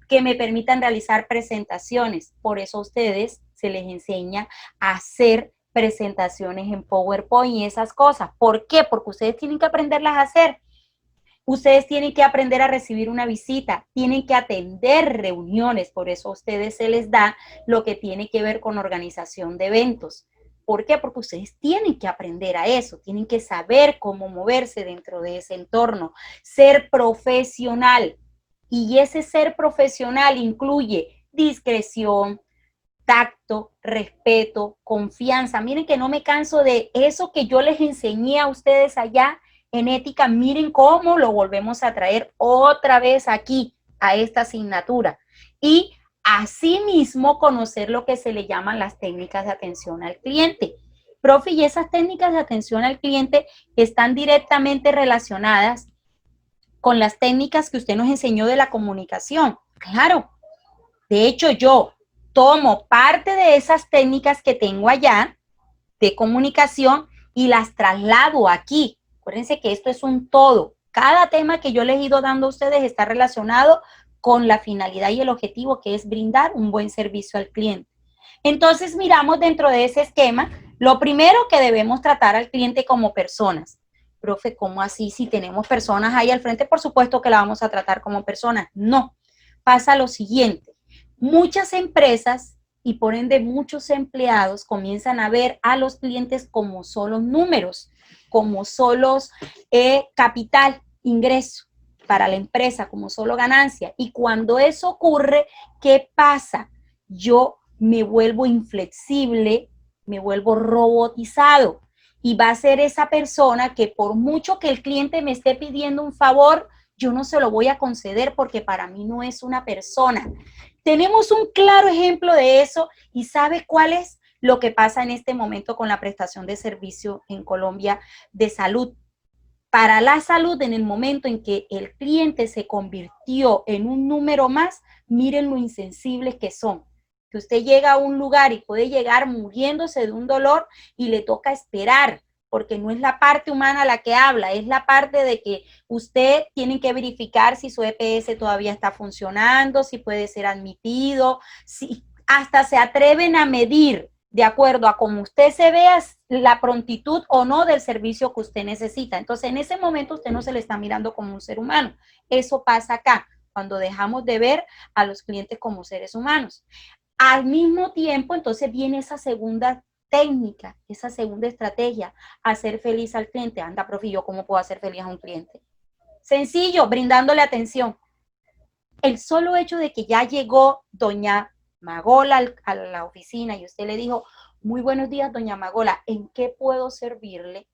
que me permitan realizar presentaciones. Por eso a ustedes se les enseña a hacer presentaciones en PowerPoint y esas cosas. ¿Por qué? Porque ustedes tienen que aprenderlas a hacer. Ustedes tienen que aprender a recibir una visita, tienen que atender reuniones, por eso a ustedes se les da lo que tiene que ver con organización de eventos. ¿Por qué? Porque ustedes tienen que aprender a eso, tienen que saber cómo moverse dentro de ese entorno, ser profesional. Y ese ser profesional incluye discreción, tacto, respeto, confianza. Miren que no me canso de eso que yo les enseñé a ustedes allá en ética. Miren cómo lo volvemos a traer otra vez aquí a esta asignatura. Y asimismo conocer lo que se le llaman las técnicas de atención al cliente. Profe, y esas técnicas de atención al cliente están directamente relacionadas con las técnicas que usted nos enseñó de la comunicación. Claro, de hecho yo tomo parte de esas técnicas que tengo allá de comunicación y las traslado aquí. Acuérdense que esto es un todo. Cada tema que yo les he ido dando a ustedes está relacionado con la finalidad y el objetivo, que es brindar un buen servicio al cliente. Entonces miramos dentro de ese esquema, lo primero que debemos tratar al cliente como personas. Profe, ¿cómo así? Si tenemos personas ahí al frente, por supuesto que la vamos a tratar como personas. No, pasa lo siguiente. Muchas empresas y por ende muchos empleados comienzan a ver a los clientes como solo números, como solos capital, ingreso para la empresa, como solo ganancia. Y cuando eso ocurre, ¿qué pasa? Yo me vuelvo inflexible, me vuelvo robotizado. Y va a ser esa persona que por mucho que el cliente me esté pidiendo un favor, yo no se lo voy a conceder porque para mí no es una persona. Tenemos un claro ejemplo de eso y ¿sabe cuál es lo que pasa en este momento con la prestación de servicio en Colombia de salud? Para la salud, en el momento en que el cliente se convirtió en un número más, miren lo insensibles que son. Que usted llega a un lugar y puede llegar muriéndose de un dolor y le toca esperar porque no es la parte humana la que habla, es la parte de que usted tiene que verificar si su EPS todavía está funcionando, si puede ser admitido, si hasta se atreven a medir de acuerdo a cómo usted se vea la prontitud o no del servicio que usted necesita. Entonces, en ese momento usted no se le está mirando como un ser humano. Eso pasa acá, cuando dejamos de ver a los clientes como seres humanos. Al mismo tiempo, entonces viene esa segunda técnica, esa segunda estrategia, hacer feliz al cliente. Anda, profe, ¿yo cómo puedo hacer feliz a un cliente? Sencillo, brindándole atención. El solo hecho de que ya llegó doña Magola a la oficina y usted le dijo, muy buenos días, doña Magola, ¿en qué puedo servirle?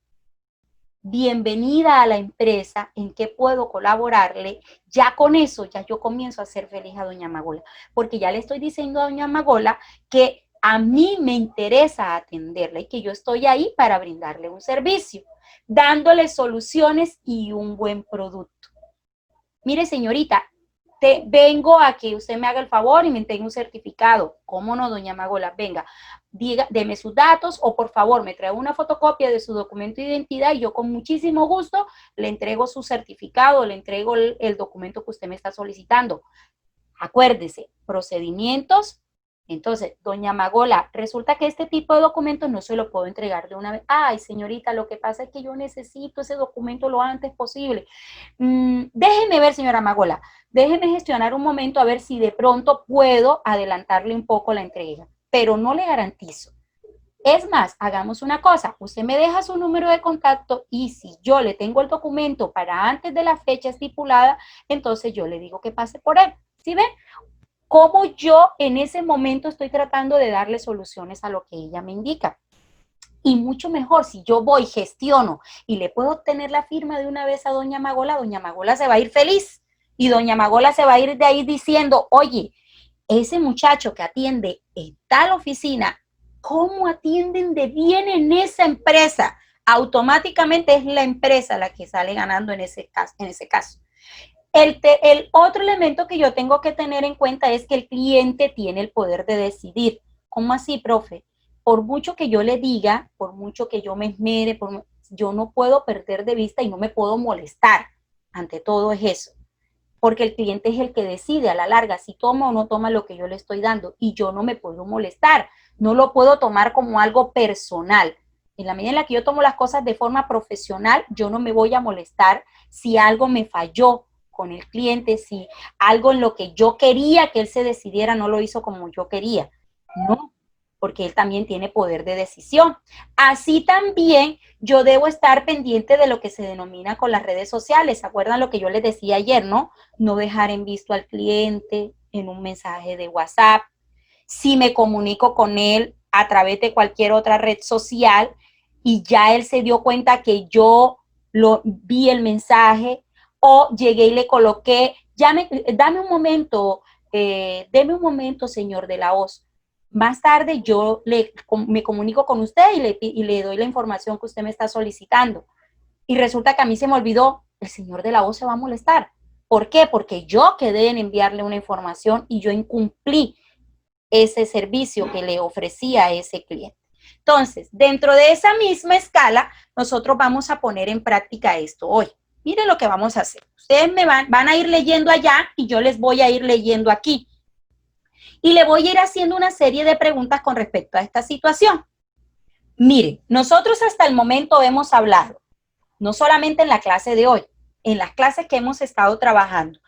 Bienvenida a la empresa, ¿en qué puedo colaborarle? Ya con eso, ya yo comienzo a hacer feliz a doña Magola, porque ya le estoy diciendo a doña Magola que a mí me interesa atenderla y que yo estoy ahí para brindarle un servicio, dándole soluciones y un buen producto. Mire, señorita, vengo a que usted me haga el favor y me entregue un certificado. ¿Cómo no, doña Magola? Venga, deme sus datos o por favor me trae una fotocopia de su documento de identidad y yo con muchísimo gusto le entrego su certificado, le entrego el documento que usted me está solicitando. Acuérdese, procedimientos. Entonces, doña Magola, resulta que este tipo de documentos no se lo puedo entregar de una vez. Ay, señorita, lo que pasa es que yo necesito ese documento lo antes posible. Déjeme ver, señora Magola, déjeme gestionar un momento a ver si de pronto puedo adelantarle un poco la entrega, pero no le garantizo. Es más, hagamos una cosa, usted me deja su número de contacto y si yo le tengo el documento para antes de la fecha estipulada, entonces yo le digo que pase por él. ¿Sí ven? Cómo yo en ese momento estoy tratando de darle soluciones a lo que ella me indica. Y mucho mejor, si yo voy, gestiono y le puedo obtener la firma de una vez a doña Magola se va a ir feliz. Y doña Magola se va a ir de ahí diciendo, oye, ese muchacho que atiende en tal oficina, ¿cómo atienden de bien en esa empresa? Automáticamente es la empresa la que sale ganando en ese caso. El otro elemento que yo tengo que tener en cuenta es que el cliente tiene el poder de decidir. ¿Cómo así, profe? Por mucho que yo le diga, por mucho que yo me esmere, yo no puedo perder de vista y no me puedo molestar. Ante todo es eso. Porque el cliente es el que decide a la larga si toma o no toma lo que yo le estoy dando y yo no me puedo molestar. No lo puedo tomar como algo personal. En la medida en la que yo tomo las cosas de forma profesional, yo no me voy a molestar si algo me falló con el cliente, si algo en lo que yo quería que él se decidiera no lo hizo como yo quería. No, porque él también tiene poder de decisión. Así también yo debo estar pendiente de lo que se denomina con las redes sociales. ¿Se acuerdan lo que yo les decía ayer, no? No dejar en visto al cliente en un mensaje de WhatsApp. Si me comunico con él a través de cualquier otra red social y ya él se dio cuenta que yo vi el mensaje, o llegué y le coloqué, dame un momento, deme un momento, señor de la voz. Más tarde yo me comunico con usted y le doy la información que usted me está solicitando. Y resulta que a mí se me olvidó, el señor de la voz se va a molestar. ¿Por qué? Porque yo quedé en enviarle una información y yo incumplí ese servicio que le ofrecía a ese cliente. Entonces, dentro de esa misma escala, nosotros vamos a poner en práctica esto hoy. Miren lo que vamos a hacer. Ustedes me van a ir leyendo allá y yo les voy a ir leyendo aquí. Y le voy a ir haciendo una serie de preguntas con respecto a esta situación. Miren, nosotros hasta el momento hemos hablado, no solamente en la clase de hoy, en las clases que hemos estado trabajando.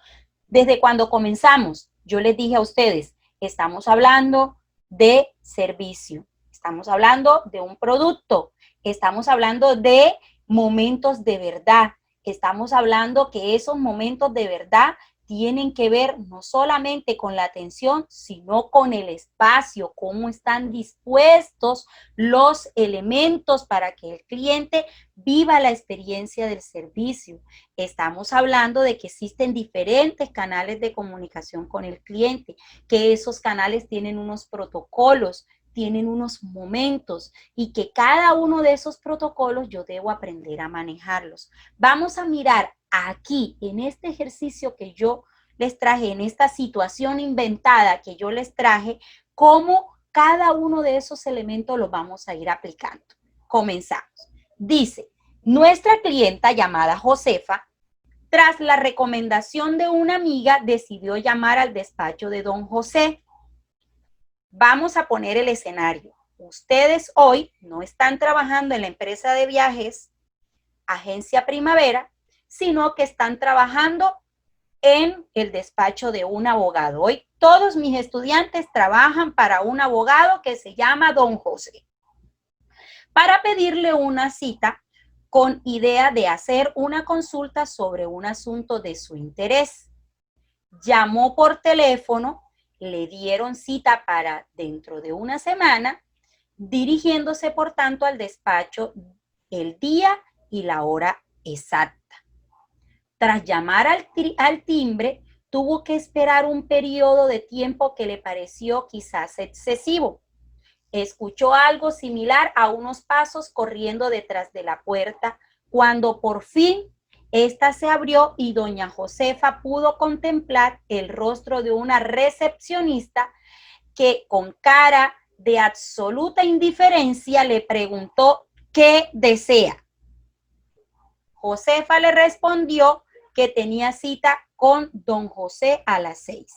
Desde cuando comenzamos, yo les dije a ustedes, estamos hablando de servicio, estamos hablando de un producto, estamos hablando de momentos de verdad. Estamos hablando que esos momentos de verdad tienen que ver no solamente con la atención, sino con el espacio, cómo están dispuestos los elementos para que el cliente viva la experiencia del servicio. Estamos hablando de que existen diferentes canales de comunicación con el cliente, que esos canales tienen unos protocolos, tienen unos momentos y que cada uno de esos protocolos yo debo aprender a manejarlos. Vamos a mirar aquí en este ejercicio que yo les traje, en esta situación inventada que yo les traje, cómo cada uno de esos elementos los vamos a ir aplicando. Comenzamos. Dice, nuestra clienta llamada Josefa, tras la recomendación de una amiga, decidió llamar al despacho de don José. Vamos a poner el escenario. Ustedes hoy no están trabajando en la empresa de viajes, Agencia Primavera, sino que están trabajando en el despacho de un abogado. Hoy todos mis estudiantes trabajan para un abogado que se llama don José, para pedirle una cita con idea de hacer una consulta sobre un asunto de su interés. Llamó por teléfono, le dieron cita para dentro de una semana, dirigiéndose por tanto al despacho el día y la hora exacta. Tras llamar al timbre, tuvo que esperar un periodo de tiempo que le pareció quizás excesivo. Escuchó algo similar a unos pasos corriendo detrás de la puerta, cuando por fin ésta se abrió y doña Josefa pudo contemplar el rostro de una recepcionista que con cara de absoluta indiferencia le preguntó qué desea. Josefa le respondió que tenía cita con don José a las 6.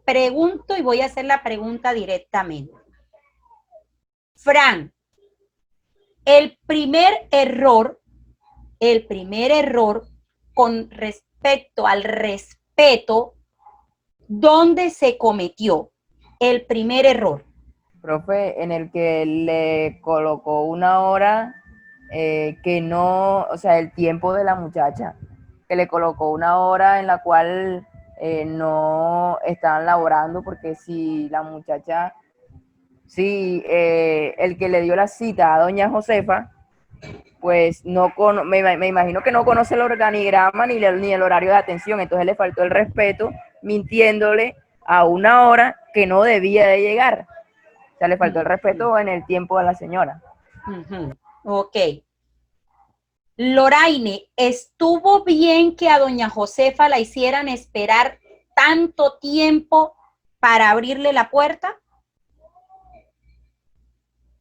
Pregunto y voy a hacer la pregunta directamente. Fran, el primer error con respecto al respeto, ¿dónde se cometió el primer error? Profe, en el que le colocó una hora que no, o sea, el tiempo de la muchacha, que le colocó una hora en la cual no estaban laborando, porque si la muchacha, si el que le dio la cita a doña Josefa, pues me imagino que no conoce el organigrama ni el horario de atención, entonces le faltó el respeto mintiéndole a una hora que no debía de llegar. O sea, le faltó el respeto en el tiempo a la señora. Ok. Loraine, ¿estuvo bien que a doña Josefa la hicieran esperar tanto tiempo para abrirle la puerta?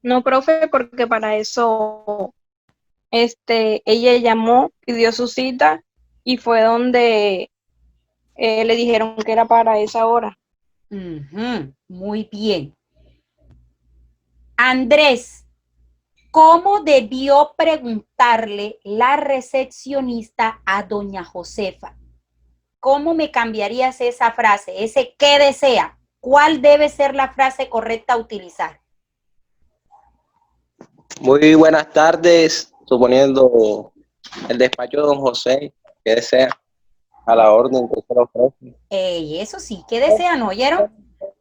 No, profe, porque para eso ella llamó, pidió su cita y fue donde le dijeron que era para esa hora. Muy bien. Andrés, ¿cómo debió preguntarle la recepcionista a doña Josefa? ¿Cómo me cambiarías esa frase? Ese ¿qué desea? ¿Cuál debe ser la frase correcta a utilizar? Muy buenas tardes, suponiendo el despacho de don José, que desea, a la orden que se lo ofrece. Eso sí, ¿qué desean? ¿Oyeron?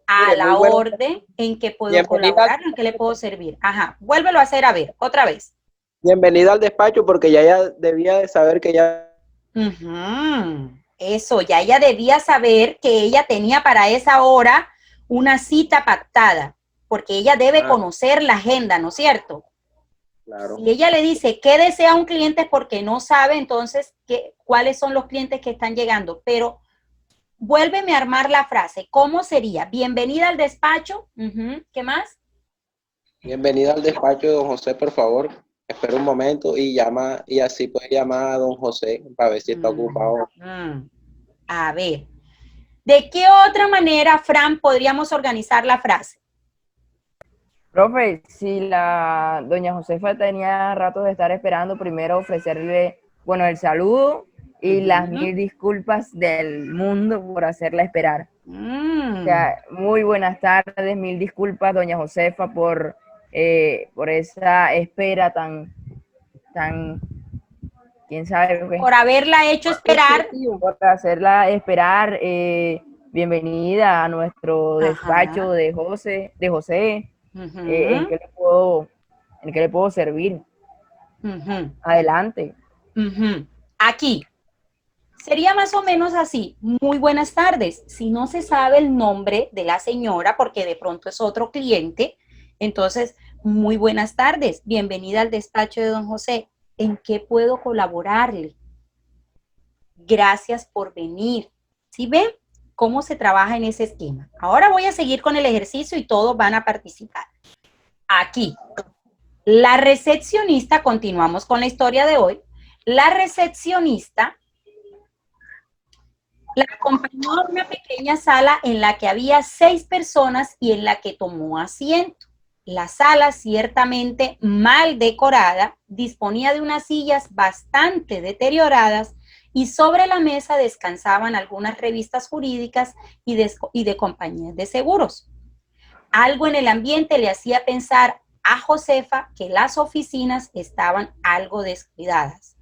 A Mire, la muy buenas orden en que puedo Bienvenida colaborar, en que le puedo servir. Ajá, vuélvelo a hacer, a ver, otra vez. Bienvenida al despacho, porque ya debía de saber que ya... Eso, ya ella debía saber que ella tenía para esa hora una cita pactada, porque ella debe conocer la agenda, ¿no es cierto? Claro. Si ella le dice qué desea un cliente porque no sabe entonces cuáles son los clientes que están llegando, pero vuélveme a armar la frase. ¿Cómo sería? Bienvenida al despacho. ¿Qué más? Bienvenida al despacho de don José, por favor. Espera un momento y llama, y así puede llamar a don José para ver si está ocupado. A ver, ¿de qué otra manera, Fran, podríamos organizar la frase? Profe, si la doña Josefa tenía rato de estar esperando, primero ofrecerle, bueno, el saludo y las 1000 disculpas del mundo por hacerla esperar. O sea, muy buenas tardes, 1000 disculpas, doña Josefa, por esa espera tan, quién sabe. Por haberla hecho esperar. Por hacerla esperar. Bienvenida a nuestro despacho de José. ¿En qué le puedo servir? Adelante. Aquí. Sería más o menos así. Muy buenas tardes. Si no se sabe el nombre de la señora, porque de pronto es otro cliente, entonces, muy buenas tardes. Bienvenida al despacho de don José. ¿En qué puedo colaborarle? Gracias por venir. ¿Sí ven cómo se trabaja en ese esquema? Ahora voy a seguir con el ejercicio y todos van a participar. Aquí. La recepcionista, continuamos con la historia de hoy, la recepcionista la acompañó a una pequeña sala en la que había 6 personas y en la que tomó asiento. La sala, ciertamente mal decorada, disponía de unas sillas bastante deterioradas y sobre la mesa descansaban algunas revistas jurídicas y de compañías de seguros. Algo en el ambiente le hacía pensar a Josefa que las oficinas estaban algo descuidadas.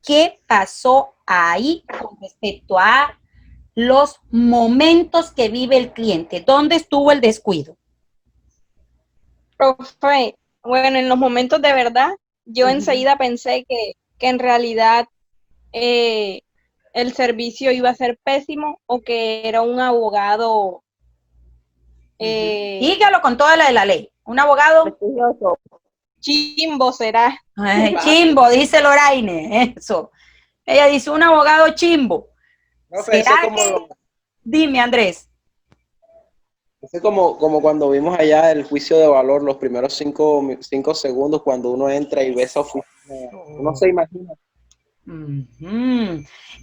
¿Qué pasó ahí con respecto a los momentos que vive el cliente? ¿Dónde estuvo el descuido? Profe, bueno, en los momentos de verdad, yo enseguida pensé que en realidad el servicio iba a ser pésimo o que era un abogado. Dígalo con toda la de la ley. Un abogado. Chimbo será. Chimbo, dice Loraine, eso. Ella dice un abogado chimbo. Profe, ¿Será que? Dime, Andrés. Es como cuando vimos allá el juicio de valor, los primeros 5 segundos, cuando uno entra y ve esa oficina, uno se imagina.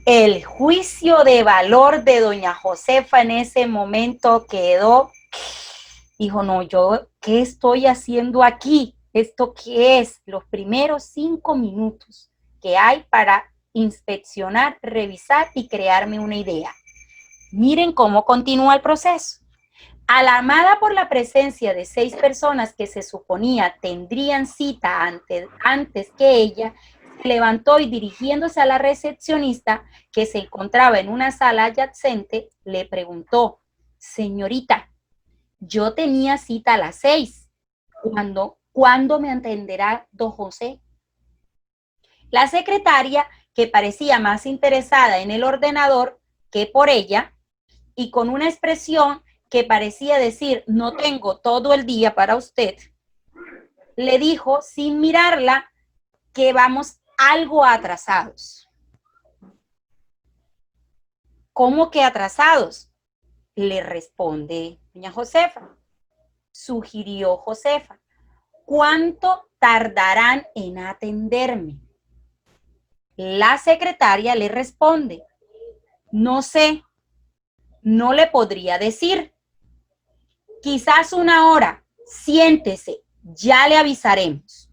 El juicio de valor de doña Josefa en ese momento quedó, dijo, no, yo, ¿qué estoy haciendo aquí? ¿Esto qué es? Los primeros 5 minutos que hay para inspeccionar, revisar y crearme una idea. Miren cómo continúa el proceso. Alarmada por la presencia de 6 personas que se suponía tendrían cita antes que ella, se levantó y dirigiéndose a la recepcionista, que se encontraba en una sala adyacente, le preguntó, señorita, yo tenía cita a las 6. ¿Cuándo me atenderá don José? La secretaria, que parecía más interesada en el ordenador que por ella, y con una expresión que parecía decir, no tengo todo el día para usted, le dijo sin mirarla que vamos algo atrasados. ¿Cómo que atrasados? Le responde doña Josefa. Sugirió Josefa. ¿Cuánto tardarán en atenderme? La secretaria le responde. No sé, no le podría decir. Quizás 1 hora. Siéntese, ya le avisaremos.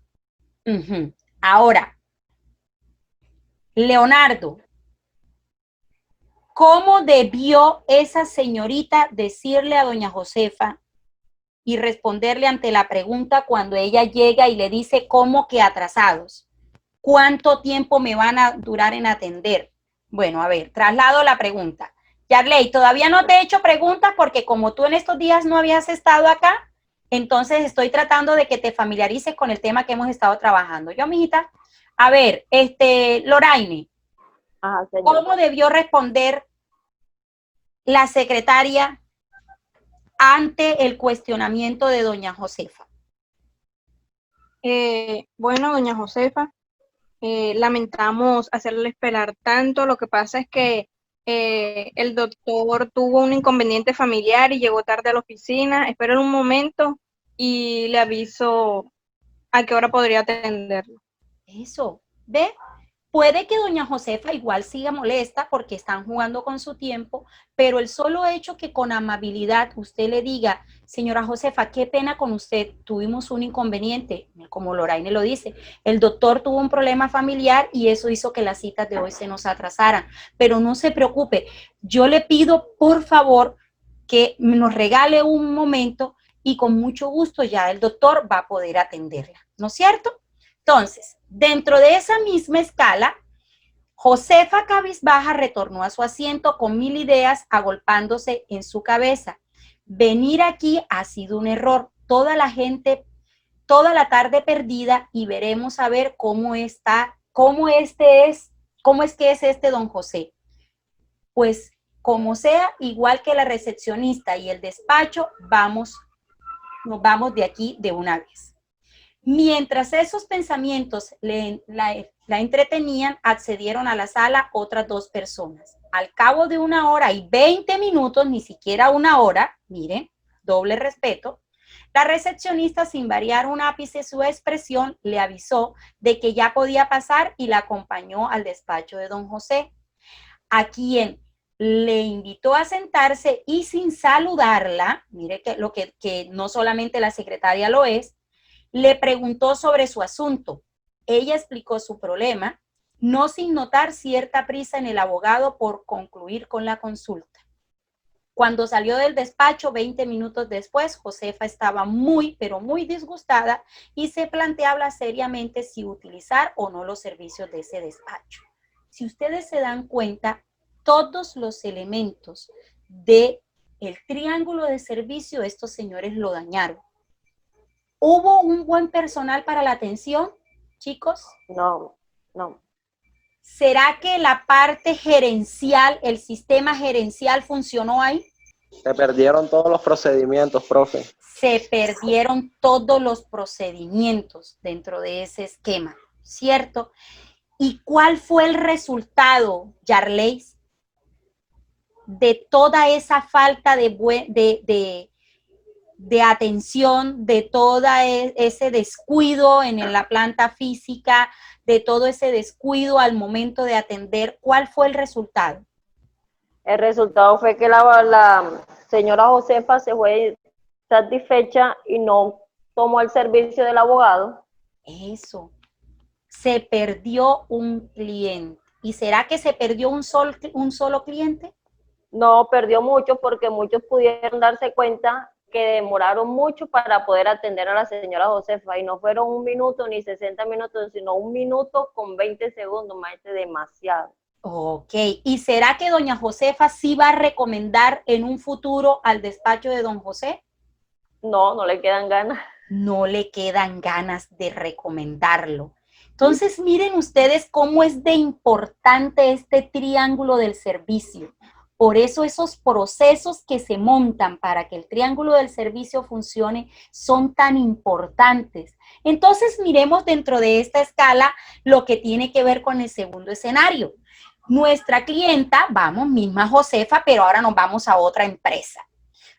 Ahora, Leonardo, ¿cómo debió esa señorita decirle a doña Josefa y responderle ante la pregunta cuando ella llega y le dice cómo que atrasados? ¿Cuánto tiempo me van a durar en atender? Bueno, a ver, traslado la pregunta. Yarley, todavía no te he hecho preguntas porque como tú en estos días no habías estado acá, entonces estoy tratando de que te familiarices con el tema que hemos estado trabajando. Yo, mijita, a ver, Loraine, ¿cómo debió responder la secretaria ante el cuestionamiento de doña Josefa? Bueno, doña Josefa, lamentamos hacerle esperar tanto. Lo que pasa es que el doctor tuvo un inconveniente familiar y llegó tarde a la oficina. Esperen un momento y le aviso a qué hora podría atenderlo. Eso, ¿ve? Puede que doña Josefa igual siga molesta porque están jugando con su tiempo, pero el solo hecho que con amabilidad usted le diga, señora Josefa, qué pena con usted, tuvimos un inconveniente, como Loraine lo dice, el doctor tuvo un problema familiar y eso hizo que las citas de hoy se nos atrasaran, pero no se preocupe, yo le pido por favor que nos regale un momento y con mucho gusto ya el doctor va a poder atenderla, ¿no es cierto? Entonces, dentro de esa misma escala, Josefa cabizbaja retornó a su asiento con 1000 ideas agolpándose en su cabeza. Venir aquí ha sido un error. Toda la gente, toda la tarde perdida y veremos a ver cómo está, cómo es que es este don José. Pues como sea, igual que la recepcionista y el despacho, nos vamos de aquí de una vez. Mientras esos pensamientos la entretenían, accedieron a la sala otras 2 personas. Al cabo de 1 hora y 20 minutos, ni siquiera 1 hora, miren, doble respeto, La recepcionista, sin variar un ápice su expresión, le avisó de que ya podía pasar y la acompañó al despacho de don José, a quien le invitó a sentarse y sin saludarla, mire que no solamente la secretaria lo es, le preguntó sobre su asunto. Ella explicó su problema, no sin notar cierta prisa en el abogado por concluir con la consulta. Cuando salió del despacho 20 minutos después, Josefa estaba muy, pero muy disgustada y se planteaba seriamente si utilizar o no los servicios de ese despacho. Si ustedes se dan cuenta, todos los elementos del triángulo de servicio, estos señores lo dañaron. ¿Hubo un buen personal para la atención, chicos? No. ¿Será que la parte gerencial, el sistema gerencial funcionó ahí? Se perdieron todos los procedimientos, profe. Se perdieron todos los procedimientos dentro de ese esquema, ¿cierto? ¿Y cuál fue el resultado, Yarleis, de toda esa falta de atención, de todo ese descuido en la planta física, de todo ese descuido al momento de atender? ¿Cuál fue el resultado? El resultado fue que la señora Josefa se fue satisfecha y no tomó el servicio del abogado. Eso. Se perdió un cliente. ¿Y será que se perdió un solo cliente? No, perdió mucho porque muchos pudieron darse cuenta que demoraron mucho para poder atender a la señora Josefa y no fueron 1 minuto ni 60 minutos, sino 1 minuto con 20 segundos, maestra, demasiado. Ok, ¿y será que doña Josefa sí va a recomendar en un futuro al despacho de don José? No, no le quedan ganas. No le quedan ganas de recomendarlo. Entonces, miren ustedes cómo es de importante este triángulo del servicio. Por eso esos procesos que se montan para que el triángulo del servicio funcione son tan importantes. Entonces, miremos dentro de esta escala lo que tiene que ver con el segundo escenario. Nuestra clienta, vamos, misma Josefa, pero ahora nos vamos a otra empresa.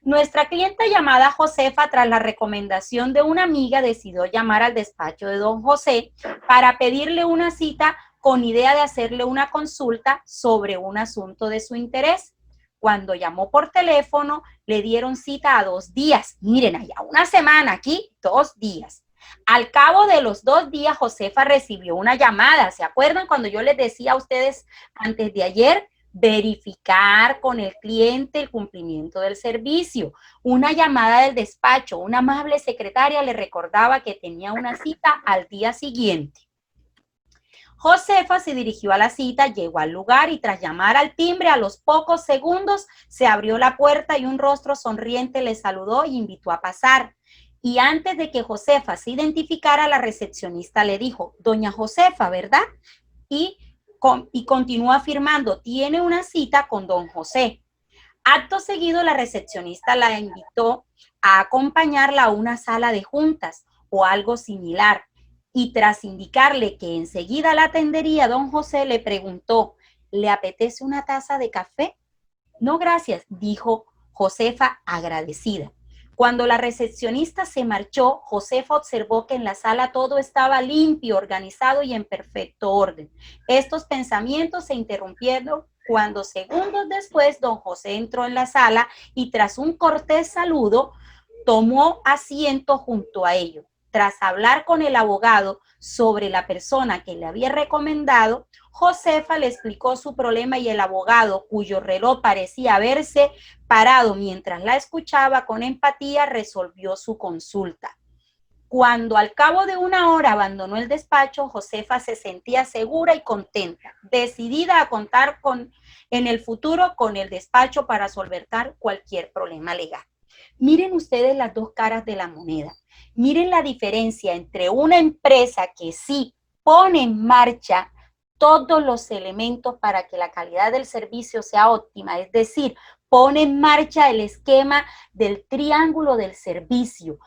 Nuestra clienta llamada Josefa, tras la recomendación de una amiga, decidió llamar al despacho de don José para pedirle una cita con idea de hacerle una consulta sobre un asunto de su interés. Cuando llamó por teléfono, le dieron cita a 2 días. Miren, allá 1 semana, aquí 2 días. Al cabo de los 2 días, Josefa recibió una llamada. ¿Se acuerdan cuando yo les decía a ustedes antes de ayer? Verificar con el cliente el cumplimiento del servicio. Una llamada del despacho, una amable secretaria le recordaba que tenía una cita al día siguiente. Josefa se dirigió a la cita, llegó al lugar y tras llamar al timbre, a los pocos segundos se abrió la puerta y un rostro sonriente le saludó y invitó a pasar. Y antes de que Josefa se identificara, la recepcionista le dijo, doña Josefa, ¿verdad? Y continuó afirmando, tiene una cita con don José. Acto seguido, la recepcionista la invitó a acompañarla a una sala de juntas o algo similar. Y tras indicarle que enseguida la atendería, don José le preguntó, ¿le apetece una taza de café? No, gracias, dijo Josefa agradecida. Cuando la recepcionista se marchó, Josefa observó que en la sala todo estaba limpio, organizado y en perfecto orden. Estos pensamientos se interrumpieron cuando segundos después don José entró en la sala y tras un cortés saludo, tomó asiento junto a ellos. Tras hablar con el abogado sobre la persona que le había recomendado, Josefa le explicó su problema y el abogado, cuyo reloj parecía haberse parado mientras la escuchaba con empatía, resolvió su consulta. Cuando al cabo de 1 hora abandonó el despacho, Josefa se sentía segura y contenta, decidida a contar en el futuro con el despacho para solventar cualquier problema legal. Miren ustedes las dos caras de la moneda. Miren la diferencia entre una empresa que sí pone en marcha todos los elementos para que la calidad del servicio sea óptima, es decir, pone en marcha el esquema del triángulo del servicio,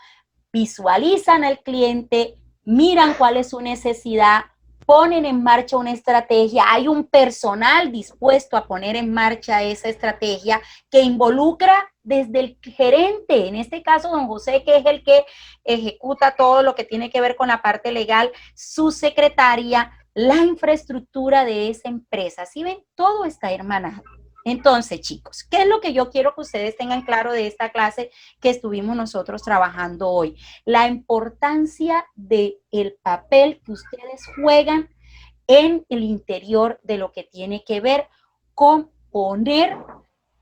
visualizan al cliente, miran cuál es su necesidad, ponen en marcha una estrategia, hay un personal dispuesto a poner en marcha esa estrategia que involucra desde el gerente, en este caso don José, que es el que ejecuta todo lo que tiene que ver con la parte legal, su secretaria, la infraestructura de esa empresa. ¿Sí ven? Todo está hermanado. Entonces, chicos, ¿qué es lo que yo quiero que ustedes tengan claro de esta clase que estuvimos nosotros trabajando hoy? La importancia del papel que ustedes juegan en el interior de lo que tiene que ver con poner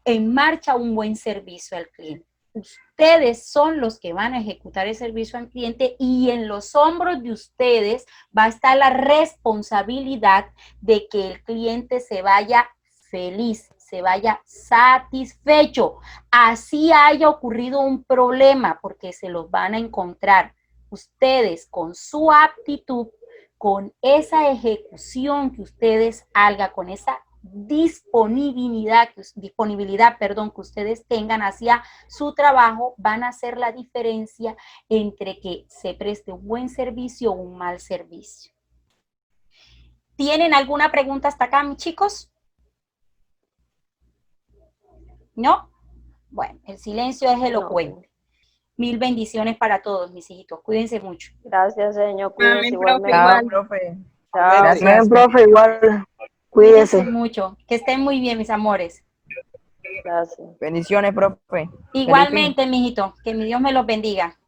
en marcha un buen servicio al cliente. Ustedes son los que van a ejecutar el servicio al cliente y en los hombros de ustedes va a estar la responsabilidad de que el cliente se vaya feliz, se vaya satisfecho. Así haya ocurrido un problema, porque se los van a encontrar. Ustedes con su aptitud, con esa ejecución que ustedes hagan, con esa disponibilidad, que ustedes tengan hacia su trabajo, van a hacer la diferencia entre que se preste un buen servicio o un mal servicio. ¿Tienen alguna pregunta hasta acá, mis chicos? ¿No? Bueno, el silencio es elocuente. No. Mil bendiciones para todos, mis hijitos. Cuídense mucho. Gracias, señor. Cuídense igualmente. Chao, profe. Chao. Gracias. Profe, igual. Cuídese mucho. Que estén muy bien, mis amores. Gracias. Bendiciones, profe. Igualmente, mijito. Que mi Dios me los bendiga.